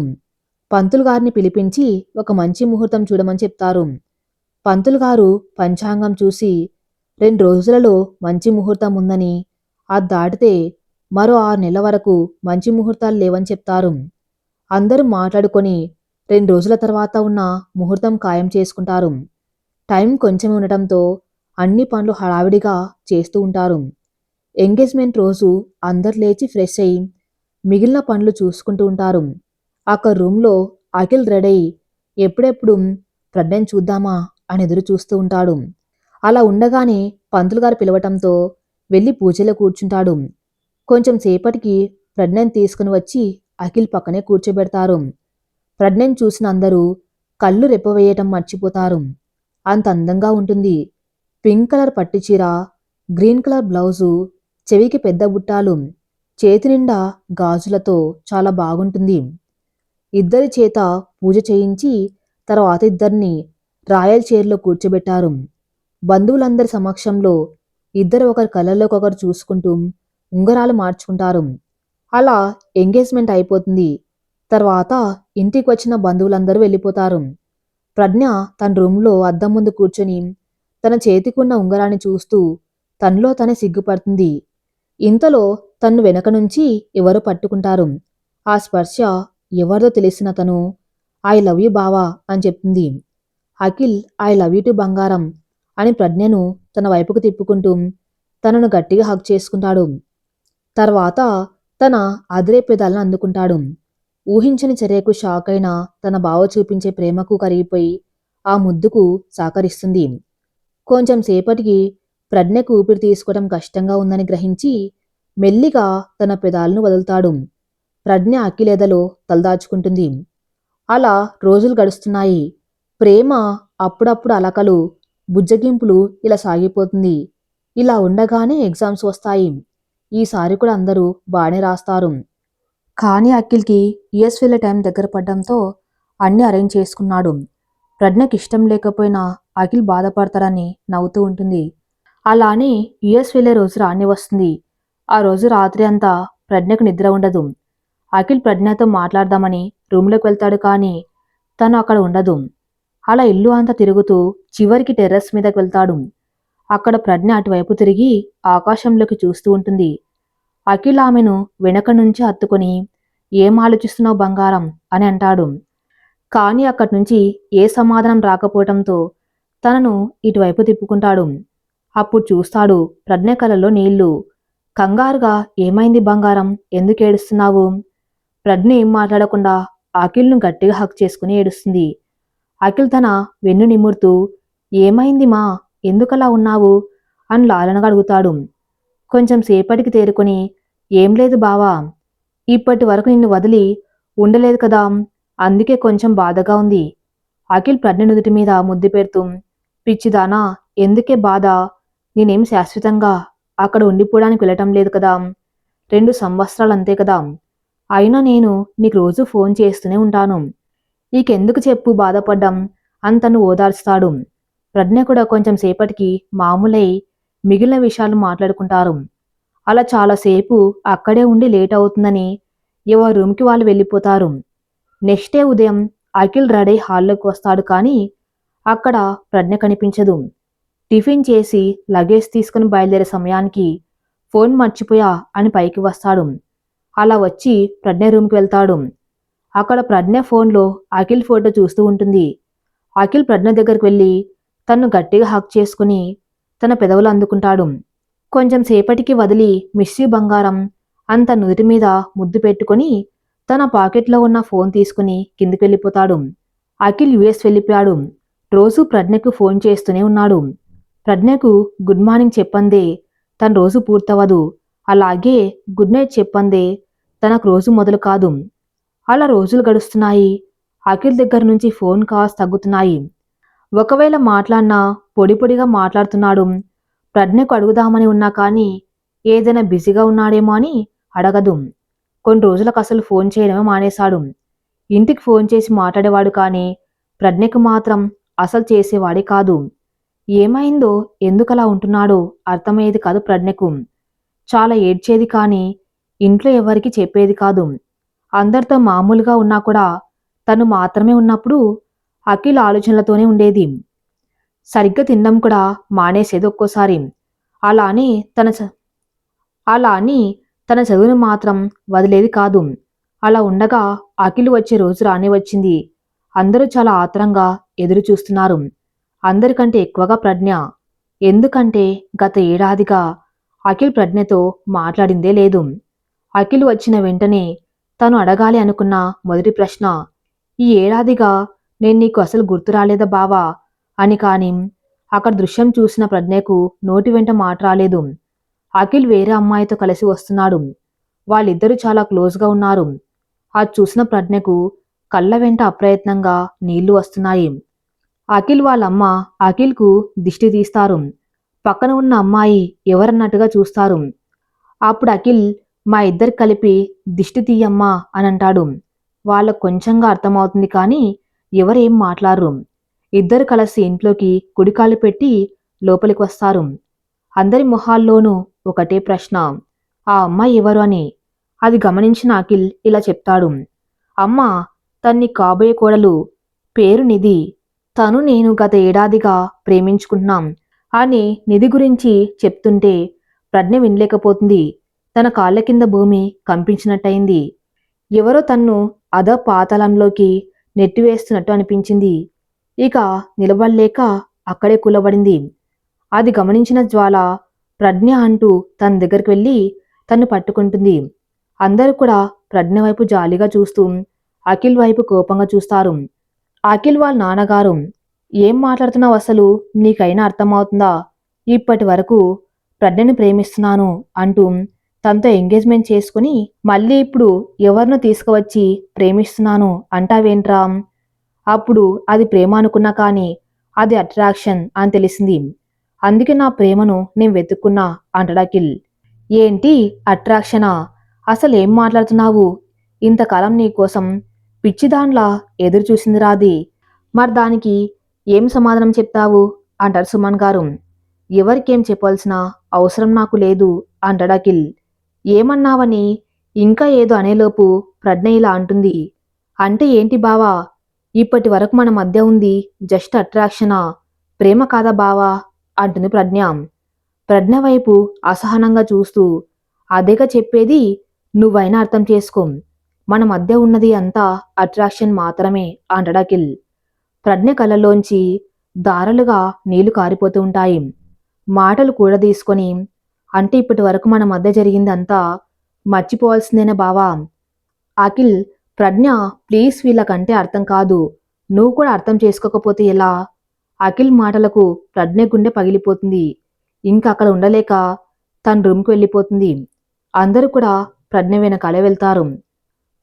Speaker 1: పంతులు గారిని పిలిపించి ఒక మంచి ముహూర్తం చూడమని చెప్తారు. పంతులు గారు పంచాంగం చూసి 2 రోజులలో మంచి ముహూర్తం ఉందని, అది దాటితే మరో 6 నెలల వరకు మంచి ముహూర్తాలు లేవని చెప్తారు. అందరూ మాట్లాడుకొని 2 రోజుల తర్వాత ఉన్న ముహూర్తం ఖాయం చేసుకుంటారు. టైం కొంచెం ఉండటంతో అన్ని పనులు హడావిడిగా చేస్తూ ఉంటారు. ఎంగేజ్మెంట్ రోజు అందరు లేచి ఫ్రెష్ అయ్యి మిగిలిన పనులు చూసుకుంటూ ఉంటారు. అక్కడ రూమ్లో అఖిల్ రెడీ ఎప్పుడెప్పుడు ప్రజ్ఞని చూద్దామా అని ఎదురు చూస్తూ ఉంటాడు. అలా ఉండగానే పంతులు గారు పిలవటంతో వెళ్ళి పూజలో కూర్చుంటాడు. కొంచెం సేపటికి ప్రజ్ఞని తీసుకుని వచ్చి అఖిల్ పక్కనే కూర్చోబెడతారు. ప్రజ్ఞని చూసిన అందరూ కళ్ళు రెప్పవేయటం మర్చిపోతారు. అంత అందంగా ఉంటుంది. పింక్ కలర్ పట్టుచీర, గ్రీన్ కలర్ బ్లౌజు, చెవికి పెద్ద బుట్టాలు, చేతి నిండా గాజులతో చాలా బాగుంటుంది. ఇద్దరి చేత పూజ చేయించి తర్వాత ఇద్దరిని రాయల్ చైర్లో కూర్చోబెట్టారు. బంధువులందరి సమక్షంలో ఇద్దరు ఒకరి కళ్ళల్లోకొకరు చూసుకుంటూ ఉంగరాలు మార్చుకుంటారు. అలా ఎంగేజ్మెంట్ అయిపోతుంది. తర్వాత ఇంటికి వచ్చిన బంధువులందరూ వెళ్ళిపోతారు. ప్రజ్ఞ తన రూమ్లో అద్దం ముందు కూర్చొని తన చేతికున్న ఉంగరాన్ని చూస్తూ తనలో తనే సిగ్గుపడుతుంది. ఇంతలో తన్ను వెనక నుంచి ఎవరో పట్టుకుంటారు. ఆ స్పర్శ ఎవరిదో తెలిసిన తను ఐ లవ్ యూ బావా అని చెప్తుంది. Akhil I love you to బంగారం అని ప్రజ్ఞను తన వైపుకు తిప్పుకుంటూ తనను గట్టిగా హగ్ చేసుకుంటాడు. తర్వాత తన అదిరే పెదాలను అందుకుంటాడు. ఊహించని చర్యకు షాక్ అయిన తన బావ చూపించే ప్రేమకు కరిగిపోయి ఆ ముద్దుకు సహకరిస్తుంది. కొంచెం సేపటికి ప్రజ్ఞకు ఊపిరి తీసుకోవడం కష్టంగా ఉందని గ్రహించి మెల్లిగా తన పెదాలను వదులుతాడు. ప్రజ్ఞ అఖిలేదలో తలదాచుకుంటుంది. అలా రోజులు గడుస్తున్నాయి. ప్రేమ అప్పుడప్పుడు అలకలు, బుజ్జగింపులు ఇలా సాగిపోతుంది. ఇలా ఉండగానే ఎగ్జామ్స్ వస్తాయి. ఈసారి కూడా అందరూ బాగానే రాస్తారు. కానీ అఖిల్కి యుఎస్ వెళ్ళే టైం దగ్గర పడ్డంతో అన్నీ అరేంజ్ చేసుకున్నాడు. ప్రజ్ఞకి ఇష్టం లేకపోయినా అఖిల్ బాధపడతాడని నవ్వుతూ ఉంటుంది. అలానే యుఎస్ వెళ్ళే రోజు రాని వస్తుంది. ఆ రోజు రాత్రి అంతా ప్రజ్ఞకు నిద్ర ఉండదు. అఖిల్ ప్రజ్ఞతో మాట్లాడదామని రూమ్లోకి వెళ్తాడు కానీ తను అక్కడ ఉండదు. అలా ఇల్లు అంతా తిరుగుతూ చివరికి టెర్రస్ మీదకి వెళ్తాడు. అక్కడ ప్రజ్ఞ అటువైపు తిరిగి ఆకాశంలోకి చూస్తూ ఉంటుంది. అఖిల్ ఆమెను వెనక నుంచి హత్తుకొని ఏం ఆలోచిస్తున్నావు బంగారం అని అంటాడు. కానీ అక్కడి నుంచి ఏ సమాధానం రాకపోవటంతో తనను ఇటువైపు తిప్పుకుంటాడు. అప్పుడు చూస్తాడు ప్రజ్ఞ కళ్ళలో నీళ్లు. కంగారుగా ఏమైంది బంగారం, ఎందుకు ఏడుస్తున్నావు? ప్రజ్ఞ ఏం మాట్లాడకుండా అఖిల్ను గట్టిగా హక్ చేసుకుని ఏడుస్తుంది. అఖిల్ తన వెన్ను నిమురుతూ ఏమైంది మా, ఎందుకలా ఉన్నావు అని లాలనగా అడుగుతాడు. కొంచెం సేపటికి తేరుకొని ఏం లేదు బావా, ఇప్పటి వరకు నిన్ను వదిలి ఉండలేదు కదా, అందుకే కొంచెం బాధగా ఉంది. అఖిల్ ప్రజ్ఞ నుదుటి మీద ముద్దు పెడుతూ పిచ్చిదానా, ఎందుకే బాధ, నేనేం శాశ్వతంగా అక్కడ ఉండిపోవడానికి వెళ్ళటం లేదు కదా, 2 సంవత్సరాలు అంతే కదా, అయినా నేను నీకు రోజు ఫోన్ చేస్తూనే ఉంటాను, నీకెందుకు చెప్పు బాధపడ్డం అని తను ఓదార్స్తాడు. ప్రజ్ఞ కూడా కొంచెం సేపటికి మామూలై మిగిలిన విషయాలు మాట్లాడుకుంటారు. అలా చాలాసేపు అక్కడే ఉండి లేట్ అవుతుందని ఎవరి రూమ్కి వాళ్ళు వెళ్ళిపోతారు. నెక్స్ట్ డే ఉదయం అఖిల్ రెడీ హాల్లోకి వస్తాడు కానీ అక్కడ ప్రజ్ఞ కనిపించదు. టిఫిన్ చేసి లగేజ్ తీసుకుని బయలుదేరే సమయానికి ఫోన్ మర్చిపోయా అని పైకి వస్తాడు. అలా వచ్చి ప్రజ్ఞ రూమ్కి వెళ్తాడు. అక్కడ ప్రజ్ఞ ఫోన్లో అఖిల్ ఫోటో చూస్తూ ఉంటుంది. అఖిల్ ప్రజ్ఞ దగ్గరికి వెళ్ళి తన్ను గట్టిగా హక్ చేసుకుని తన పెదవులు అందుకుంటాడు. కొంచెం సేపటికి వదిలి మిస్ యూ బంగారం అంత నుదుటి మీద ముద్దు పెట్టుకుని తన పాకెట్లో ఉన్న ఫోన్ తీసుకుని కిందికి వెళ్ళిపోతాడు. అఖిల్ యుఎస్ వెళ్ళిపోయాడు. రోజు ప్రజ్ఞకు ఫోన్ చేస్తూనే ఉన్నాడు. ప్రజ్ఞకు గుడ్ మార్నింగ్ చెప్పందే తన రోజు పూర్తవదు, అలాగే గుడ్ నైట్ చెప్పందే తనకు రోజు మొదలు కాదు. అలా రోజులు గడుస్తున్నాయి. అఖిల్ దగ్గర నుంచి ఫోన్ కాల్స్ తగ్గుతున్నాయి. ఒకవేళ మాట్లాడినా పొడి పొడిగా మాట్లాడుతున్నాడు. ప్రజ్ఞకు అడుగుదామని ఉన్నా కానీ ఏదైనా బిజీగా ఉన్నాడేమో అని అడగదు. కొన్ని రోజులకు అసలు ఫోన్ చేయడమే మానేశాడు. ఇంటికి ఫోన్ చేసి మాట్లాడేవాడు కానీ ప్రజ్ఞకు మాత్రం అసలు చేసేవాడే కాదు. ఏమైందో ఎందుకలా ఉంటున్నాడో అర్థమయ్యేది కాదు ప్రజ్ఞకు. చాలా ఏడ్చేది కానీ ఇంట్లో ఎవరికి చెప్పేది కాదు. అందరితో మామూలుగా ఉన్నా కూడా తను మాత్రమే ఉన్నప్పుడు అఖిల్ ఆలోచనలతోనే ఉండేది. సరిగ్గా తినడం కూడా మానేసేది ఒక్కోసారి. అలా అని తన చ- అలా అని తన చదువును మాత్రం వదిలేది కాదు. అలా ఉండగా అఖిల్ వచ్చే రోజు రానే వచ్చింది. అందరూ చాలా ఆత్రంగా ఎదురు చూస్తున్నారు. అందరికంటే ఎక్కువగా ప్రజ్ఞ. ఎందుకంటే గత ఏడాదిగా అఖిల్ ప్రజ్ఞతో మాట్లాడిందే లేదు. అఖిల్ వచ్చిన వెంటనే తను అడగాలి అనుకున్న మొదటి ప్రశ్న, ఈ ఏడాదిగా నేను నీకు అసలు గుర్తు రాలేదా బావా అని. కానీ అక్కడ దృశ్యం చూసిన ప్రజ్ఞకు నోటి వెంట మాట రాలేదు. అఖిల్ వేరే అమ్మాయితో కలిసి వస్తున్నాడు. వాళ్ళిద్దరూ చాలా క్లోజ్గా ఉన్నారు. అది చూసిన ప్రజ్ఞకు కళ్ళ వెంట అప్రయత్నంగా నీళ్లు వస్తున్నాయి. అఖిల్ వాళ్ళమ్మ అఖిల్కు దిష్టి తీస్తారు. పక్కన ఉన్న అమ్మాయి ఎవరన్నట్టుగా చూస్తారు. అప్పుడు అఖిల్ మా ఇద్దరు కలిపి దిష్టి తీయమ్మా అని అంటాడు. వాళ్ళకు కొంచెంగా అర్థమవుతుంది కానీ ఎవరేం మాట్లాడరు. ఇద్దరు కలిసి ఇంట్లోకి కుడికాలు పెట్టి లోపలికి వస్తారు. అందరి మొహాల్లోనూ ఒకటే ప్రశ్న, ఆ అమ్మాయి ఎవరు అని. అది గమనించిన అఖిల్ ఇలా చెప్తాడు, అమ్మ తన్ని కాబోయే కోడలు, పేరు నిధి. తను నేను గత ఏడాదిగా ప్రేమించుకుంటున్నాం. అని నిధి గురించి చెప్తుంటే ప్రజ్ఞ వినలేకపోతుంది. తన కాళ్ళ కింద భూమి కంపించినట్టయింది. ఎవరో తన్ను పాతాళంలోకి నెట్టివేస్తున్నట్టు అనిపించింది. ఇక నిలబడలేక అక్కడే కూలబడింది. అది గమనించిన జ్వాల ప్రజ్ఞ అంటూ తన దగ్గరికి వెళ్ళి తన్ను పట్టుకుంటుంది. అందరూ కూడా ప్రజ్ఞ వైపు జాలిగా చూస్తూ అఖిల్ వైపు కోపంగా చూస్తారు. అఖిల్ వాళ్ళ నాన్నగారు, ఏం మాట్లాడుతున్నావు అసలు? నీకైనా అర్థమవుతుందా? ఇప్పటి వరకు ప్రజ్ఞని ప్రేమిస్తున్నాను అంటూ తనతో ఎంగేజ్మెంట్ చేసుకుని మళ్ళీ ఇప్పుడు ఎవరినో తీసుకువచ్చి ప్రేమిస్తున్నాను అంటావేంట్రా? అప్పుడు అది ప్రేమ అనుకున్నా కానీ అది అట్రాక్షన్ అని తెలిసింది. అందుకే నా ప్రేమను నేను వెతుక్కున్నా అంటాడు అఖిల్. ఏంటి అట్రాక్షనా? అసలు ఏం మాట్లాడుతున్నావు? ఇంతకాలం నీకోసం పిచ్చిదాన్లా ఎదురు చూసింది రాది. మరి దానికి ఏం సమాధానం చెప్తావు అంటారు సుమన్ గారు. ఎవరికేం చెప్పాల్సిన అవసరం నాకు లేదు అంటాడు అఖిల్. ఏమన్నావని ఇంకా ఏదో అనేలోపు ప్రజ్ఞ ఇలా అంటుంది. అంటే ఏంటి బావా? ఇప్పటి వరకు మన మధ్య ఉంది జస్ట్ అట్రాక్షనా, ప్రేమ కాదా బావా అంటుంది ప్రజ్ఞ. ప్రజ్ఞ వైపు అసహనంగా చూస్తూ, అదేగా చెప్పేది, నువ్వైనా అర్థం చేసుకో. మన మధ్య ఉన్నది అంతా అట్రాక్షన్ మాత్రమే అంటాడు అఖిల్. ప్రజ్ఞ కళ్ళలోంచి దారలుగా నీళ్లు కారిపోతూ ఉంటాయి. మాటలు కూడా తీసుకొని, అంటే ఇప్పటి వరకు మన మధ్య జరిగిందంతా మర్చిపోవాల్సిందేనా బావా? అఖిల్, ప్రజ్ఞ ప్లీజ్, వీళ్ళకంటే అర్థం కాదు. నువ్వు కూడా అర్థం చేసుకోకపోతే ఎలా? అఖిల్ మాటలకు ప్రజ్ఞ గుండె పగిలిపోతుంది. ఇంకా అక్కడ ఉండలేక తన రూమ్కి వెళ్ళిపోతుంది. అందరూ కూడా ప్రజ్ఞ వెనకాలే వెళ్తారు.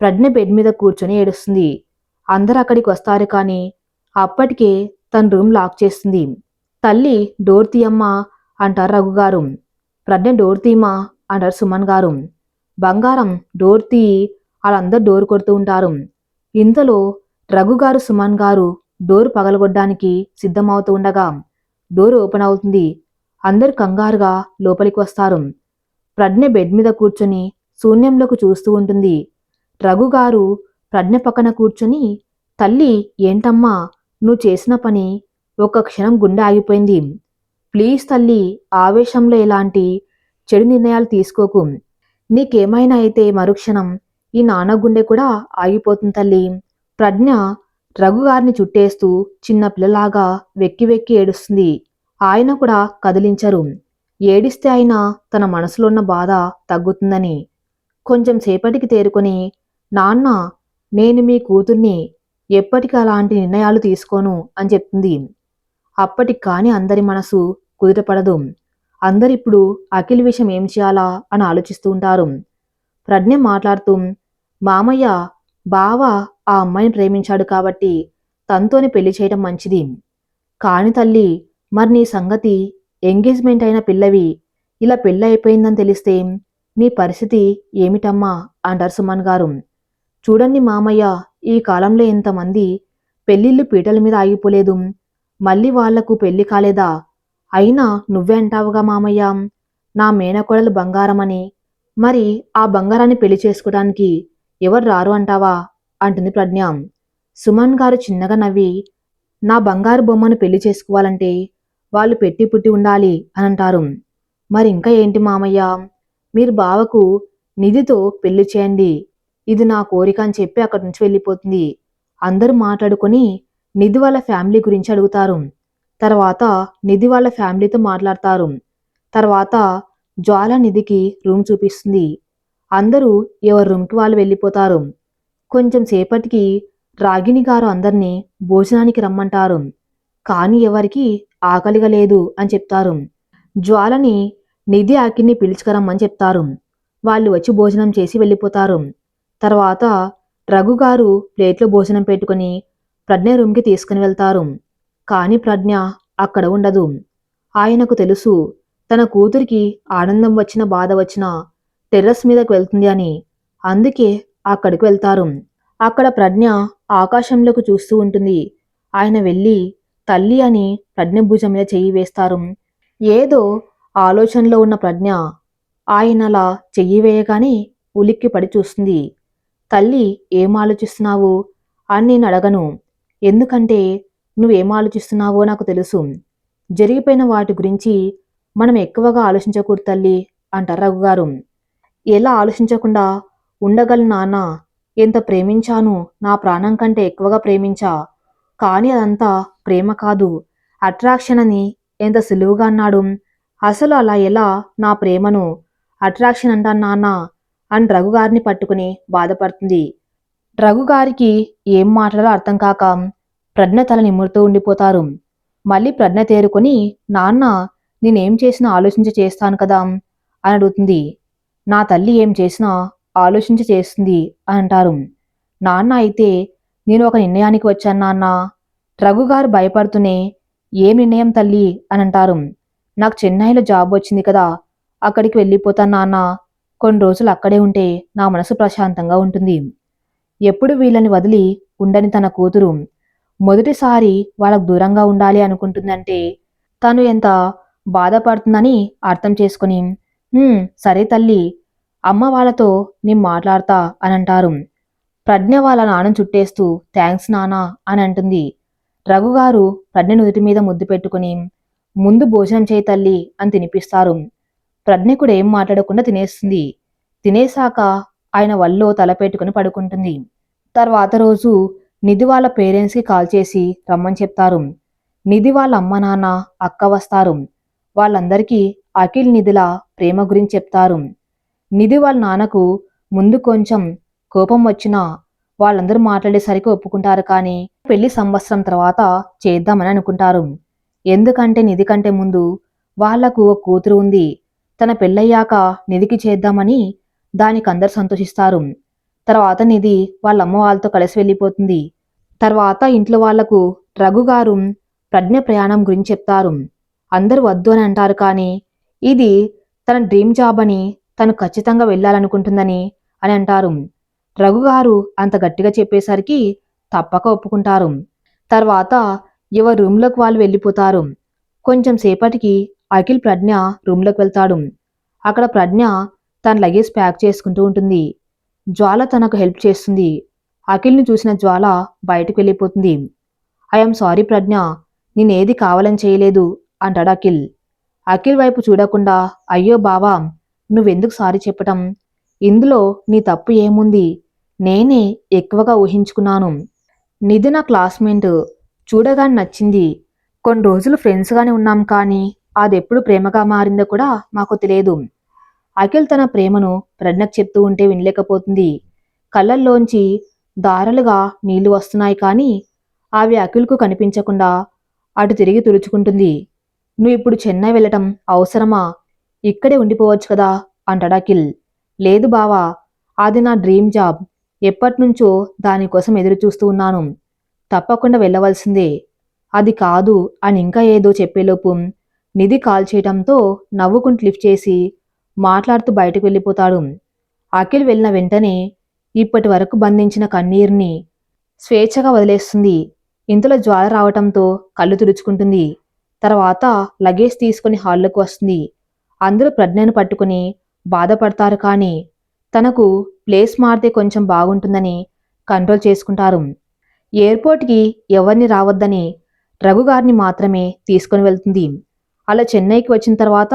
Speaker 1: ప్రజ్ఞ బెడ్ మీద కూర్చొని ఏడుస్తుంది. అందరూ అక్కడికి వస్తారు కానీ అప్పటికే తన రూమ్ లాక్ చేస్తుంది. తల్లి, డోర్ తీయమ్మా అంటారు రఘుగారు. ప్రజ్ఞ, డోర్ తీయమా అంటారు సుమన్ గారు. బంగారం, డోర్ తీయి, వాళ్ళందరూ డోర్ కొడుతూ ఉంటారు. ఇంతలో రఘుగారు సుమన్ గారు డోర్ పగలగొట్టడానికి సిద్ధమవుతూ ఉండగా డోర్ ఓపెన్ అవుతుంది. అందరూ కంగారుగా లోపలికి వస్తారు. ప్రజ్ఞ బెడ్ మీద కూర్చొని శూన్యంలోకి చూస్తూ ఉంటుంది. రఘుగారు ప్రజ్ఞ పక్కన కూర్చొని, తల్లి ఏంటమ్మా నువ్వు చేసిన పని? ఒక్క క్షణం గుండె ఆగిపోయింది. ప్లీజ్ తల్లి, ఆవేశంలో ఎలాంటి చెడు నిర్ణయాలు తీసుకోకు. నీకేమైనా అయితే మరుక్షణం ఈ నాన్న గుండె కూడా ఆగిపోతుంది తల్లి. ప్రజ్ఞ రఘుగారిని చుట్టేస్తూ చిన్న పిల్లలాగా వెక్కి వెక్కి ఏడుస్తుంది. ఆయన కూడా కదిలించరు. ఏడిస్తే అయినా తన మనసులో ఉన్న బాధ తగ్గుతుందని. కొంచెం సేపటికి తేరుకొని, నాన్న, నేను మీ కూతుర్ని, ఎప్పటికీ అలాంటి నిర్ణయాలు తీసుకోను అని చెప్తుంది. అప్పటికి కాని అందరి మనసు కుదుటపడదు. అందరిప్పుడు అఖిల్ విషయం ఏం చేయాలా అని ఆలోచిస్తూ ఉంటారు. ప్రజ్ఞ మాట్లాడుతూ, మామయ్య, బావ ఆ అమ్మాయిని ప్రేమించాడు కాబట్టి తనతోనే పెళ్లి చేయడం మంచిది. కాని తల్లి, మరి నీ సంగతి? ఎంగేజ్మెంట్ అయిన పిల్లవి ఇలా పెళ్ళి అయిపోయిందని తెలిస్తే నీ పరిస్థితి ఏమిటమ్మా అంటారు సుమన్ గారు. చూడండి మామయ్య, ఈ కాలంలో ఎంతమంది పెళ్ళిళ్ళు పీటల మీద ఆగిపోలేదు. మళ్ళీ వాళ్లకు పెళ్లి కాలేదా? అయినా నువ్వే అంటావుగా మామయ్య, నా మేనకోడలు బంగారమని. మరి ఆ బంగారాన్ని పెళ్లి చేసుకోవడానికి ఎవరు రారు అంటావా అంటుంది ప్రజ్ఞ. సుమన్ గారు చిన్నగా నవ్వి, నా బంగారు బొమ్మను పెళ్లి చేసుకోవాలంటే వాళ్ళు పెట్టి పుట్టి ఉండాలి అని అంటారు. మరి ఇంకా ఏంటి మామయ్య, మీరు బావకు నిధితో పెళ్లి చేయండి, ఇది నా కోరిక అని చెప్పి అక్కడి నుంచి వెళ్ళిపోతుంది. అందరూ మాట్లాడుకొని నిధి వాళ్ళ ఫ్యామిలీ గురించి అడుగుతారు. తర్వాత నిధి వాళ్ళ ఫ్యామిలీతో మాట్లాడతారు. తర్వాత జ్వాల నిధికి రూమ్ చూపిస్తుంది. అందరూ ఎవరి రూమ్కి వాళ్ళు వెళ్ళిపోతారు. కొంచెం సేపటికి రాగిణి గారు అందరినీ భోజనానికి రమ్మంటారు. కానీ ఎవరికి ఆకలిగా లేదు అని చెప్తారు. జ్వాలని నిధి అఖిల్ని పిలుచుకురమ్మని చెప్తారు. వాళ్ళు వచ్చి భోజనం చేసి వెళ్ళిపోతారు. తర్వాత రఘుగారు ప్లేట్లో భోజనం పెట్టుకుని ప్రజ్ఞ రూమ్కి తీసుకుని వెళ్తారు. కానీ ప్రజ్ఞ అక్కడ ఉండదు. ఆయనకు తెలుసు, తన కూతురికి ఆనందం వచ్చినా బాధ వచ్చినా టెర్రస్ మీదకు వెళ్తుంది అని. అందుకే అక్కడికి వెళ్తారు. అక్కడ ప్రజ్ఞ ఆకాశంలోకి చూస్తూ ఉంటుంది. ఆయన వెళ్ళి తల్లి అని ప్రజ్ఞ భుజం మీద చెయ్యి వేస్తారు. ఏదో ఆలోచనలో ఉన్న ప్రజ్ఞ ఆయనలా చెయ్యి వేయగానే ఉలిక్కి పడి చూస్తుంది. తల్లి, ఏం ఆలోచిస్తున్నావు అని నేను అడగను. ఎందుకంటే నువ్వేం ఆలోచిస్తున్నావో నాకు తెలుసు. జరిగిపోయిన వాటి గురించి మనం ఎక్కువగా ఆలోచించకూడదు తల్లి అంటారు రఘుగారు. ఎలా ఆలోచించకుండా ఉండగలను నాన్న? ఎంత ప్రేమించాను, నా ప్రాణం కంటే ఎక్కువగా ప్రేమించా. కానీ అదంతా ప్రేమ కాదు, అట్రాక్షన్ అని ఎంత సులువుగా అన్నాడు. అసలు అలా ఎలా నా ప్రేమను అట్రాక్షన్ అంటాను నాన్న అని రఘుగారిని పట్టుకుని బాధపడుతుంది. రఘుగారికి ఏం మాట్లాడాలో అర్థం కాక ప్రజ్ఞ తల నిమురుతూ ఉండిపోతారు. మళ్ళీ ప్రజ్ఞ తేరుకొని, నాన్న నేనేం చేసినా ఆలోచించి చేస్తాను కదా అని అడుగుతుంది. నా తల్లి ఏం చేసినా ఆలోచించి చేస్తుంది అని అంటారు. నాన్న అయితే నేను ఒక నిర్ణయానికి వచ్చాను నాన్న. రఘుగారు భయపడుతూనే, ఏం నిర్ణయం తల్లి అని అంటారు. నాకు చెన్నైలో జాబ్ వచ్చింది కదా, అక్కడికి వెళ్ళిపోతాను నాన్న. కొన్ని రోజులు అక్కడే ఉంటే నా మనసు ప్రశాంతంగా ఉంటుంది. ఎప్పుడు వీళ్ళని వదిలి ఉండని తన కూతురు మొదటిసారి వాళ్ళకు దూరంగా ఉండాలి అనుకుంటుందంటే తను ఎంత బాధపడుతుందని అర్థం చేసుకుని, సరే తల్లి, అమ్మ వాళ్ళతో నేను మాట్లాడతా అని అంటారు. ప్రజ్ఞ వాళ్ళ నాన్నను చుట్టేస్తూ థ్యాంక్స్ నానా అని అంటుంది. రఘుగారు ప్రజ్ఞ నుదుటి మీద ముద్దు పెట్టుకుని, ముందు భోజనం చేయి తల్లి అని తినిపిస్తారు. ప్రజ్ఞ కూడా ఏం మాట్లాడకుండా తినేస్తుంది. తినేశాక ఆయన వల్లో తల పెట్టుకుని పడుకుంటుంది. తర్వాత రోజు నిధి వాళ్ళ పేరెంట్స్కి కాల్ చేసి రమ్మని చెప్తారు. నిధి వాళ్ళ అమ్మ నాన్న అక్క వస్తారు. వాళ్ళందరికీ అఖిల్ నిధిల ప్రేమ గురించి చెప్తారు. నిధి వాళ్ళ నాన్నకు ముందు కొంచెం కోపం వచ్చినా వాళ్ళందరూ మాట్లాడేసరికి ఒప్పుకుంటారు. కానీ పెళ్లి సంవత్సరం తర్వాత చేద్దామని అనుకుంటారు. ఎందుకంటే నిధి కంటే ముందు వాళ్లకు ఓ కూతురు ఉంది. తన పెళ్ళయ్యాక నిధికి చేద్దామని దానికి అందరు సంతోషిస్తారు. తర్వాత నిధి వాళ్ళమ్మ వాళ్ళతో కలిసి వెళ్ళిపోతుంది. తర్వాత ఇంట్లో వాళ్లకు రఘుగారు ప్రజ్ఞ ప్రయాణం గురించి చెప్తారు. అందరూ వద్దు అని అంటారు. కానీ ఇది తన డ్రీమ్ జాబ్ అని, తను ఖచ్చితంగా వెళ్ళాలనుకుంటుందని అని అంటారు. రఘుగారు అంత గట్టిగా చెప్పేసరికి తప్పక ఒప్పుకుంటారు. తర్వాత ఎవరి రూమ్లోకి వాళ్ళు వెళ్ళిపోతారు. కొంచెం సేపటికి అఖిల్ ప్రజ్ఞ రూమ్లోకి వెళ్తాడు. అక్కడ ప్రజ్ఞ తన లగేజ్ ప్యాక్ చేసుకుంటూ ఉంటుంది. జ్వాల తనకు హెల్ప్ చేస్తుంది. అఖిల్ని చూసిన జ్వాల బయటకు వెళ్ళిపోతుంది. ఐఎమ్ సారీ ప్రజ్ఞ, నేనేది కావాలని చేయలేదు అంటాడు అఖిల్. అఖిల్ వైపు చూడకుండా, అయ్యో బావా, నువ్వెందుకు సారీ చెప్పటం? ఇందులో నీ తప్పు ఏముంది? నేనే ఎక్కువగా ఊహించుకున్నాను. నిధి నా క్లాస్మేట్, చూడగానే నచ్చింది. కొన్ని రోజులు ఫ్రెండ్స్గానే ఉన్నాం. కానీ అదెప్పుడు ప్రేమగా మారిందో కూడా మాకు తెలియదు. అఖిల్ తన ప్రేమను ప్రజ్ఞకు చెప్తూ ఉంటే వినలేకపోతుంది. కళ్ళల్లోంచి దారలుగా నీళ్లు వస్తున్నాయి. కానీ అవి అఖిల్కు కనిపించకుండా అటు తిరిగి తుడుచుకుంటుంది. నువ్వు ఇప్పుడు చెన్నై వెళ్ళటం అవసరమా? ఇక్కడే ఉండిపోవచ్చు కదా అంటాడు అఖిల్. లేదు బావా, అది నా డ్రీమ్ జాబ్. ఎప్పటినుంచో దానికోసం ఎదురు చూస్తూ ఉన్నాను. తప్పకుండా వెళ్ళవలసిందే. అది కాదు అని ఇంకా ఏదో చెప్పేలోపు నిధి కాల్ చేయటంతో నవ్వుకుంటూ లిఫ్ట్ చేసి మాట్లాడుతూ బయటకు వెళ్ళిపోతాడు. అఖిల్ వెళ్ళిన వెంటనే ఇప్పటి వరకు బంధించిన కన్నీరుని స్వేచ్ఛగా వదిలేస్తుంది. ఇంతలో జ్వాల రావటంతో కళ్ళు తుడుచుకుంటుంది. తర్వాత లగేజ్ తీసుకుని హాల్లోకి వస్తుంది. అందరూ ప్రజ్ఞను పట్టుకుని బాధపడతారు. కానీ తనకు ప్లేస్ మారితే కొంచెం బాగుంటుందని కంట్రోల్ చేసుకుంటారు. ఎయిర్పోర్ట్కి ఎవరిని రావద్దని రఘుగారిని మాత్రమే తీసుకుని వెళ్తుంది. అలా చెన్నైకి వచ్చిన తర్వాత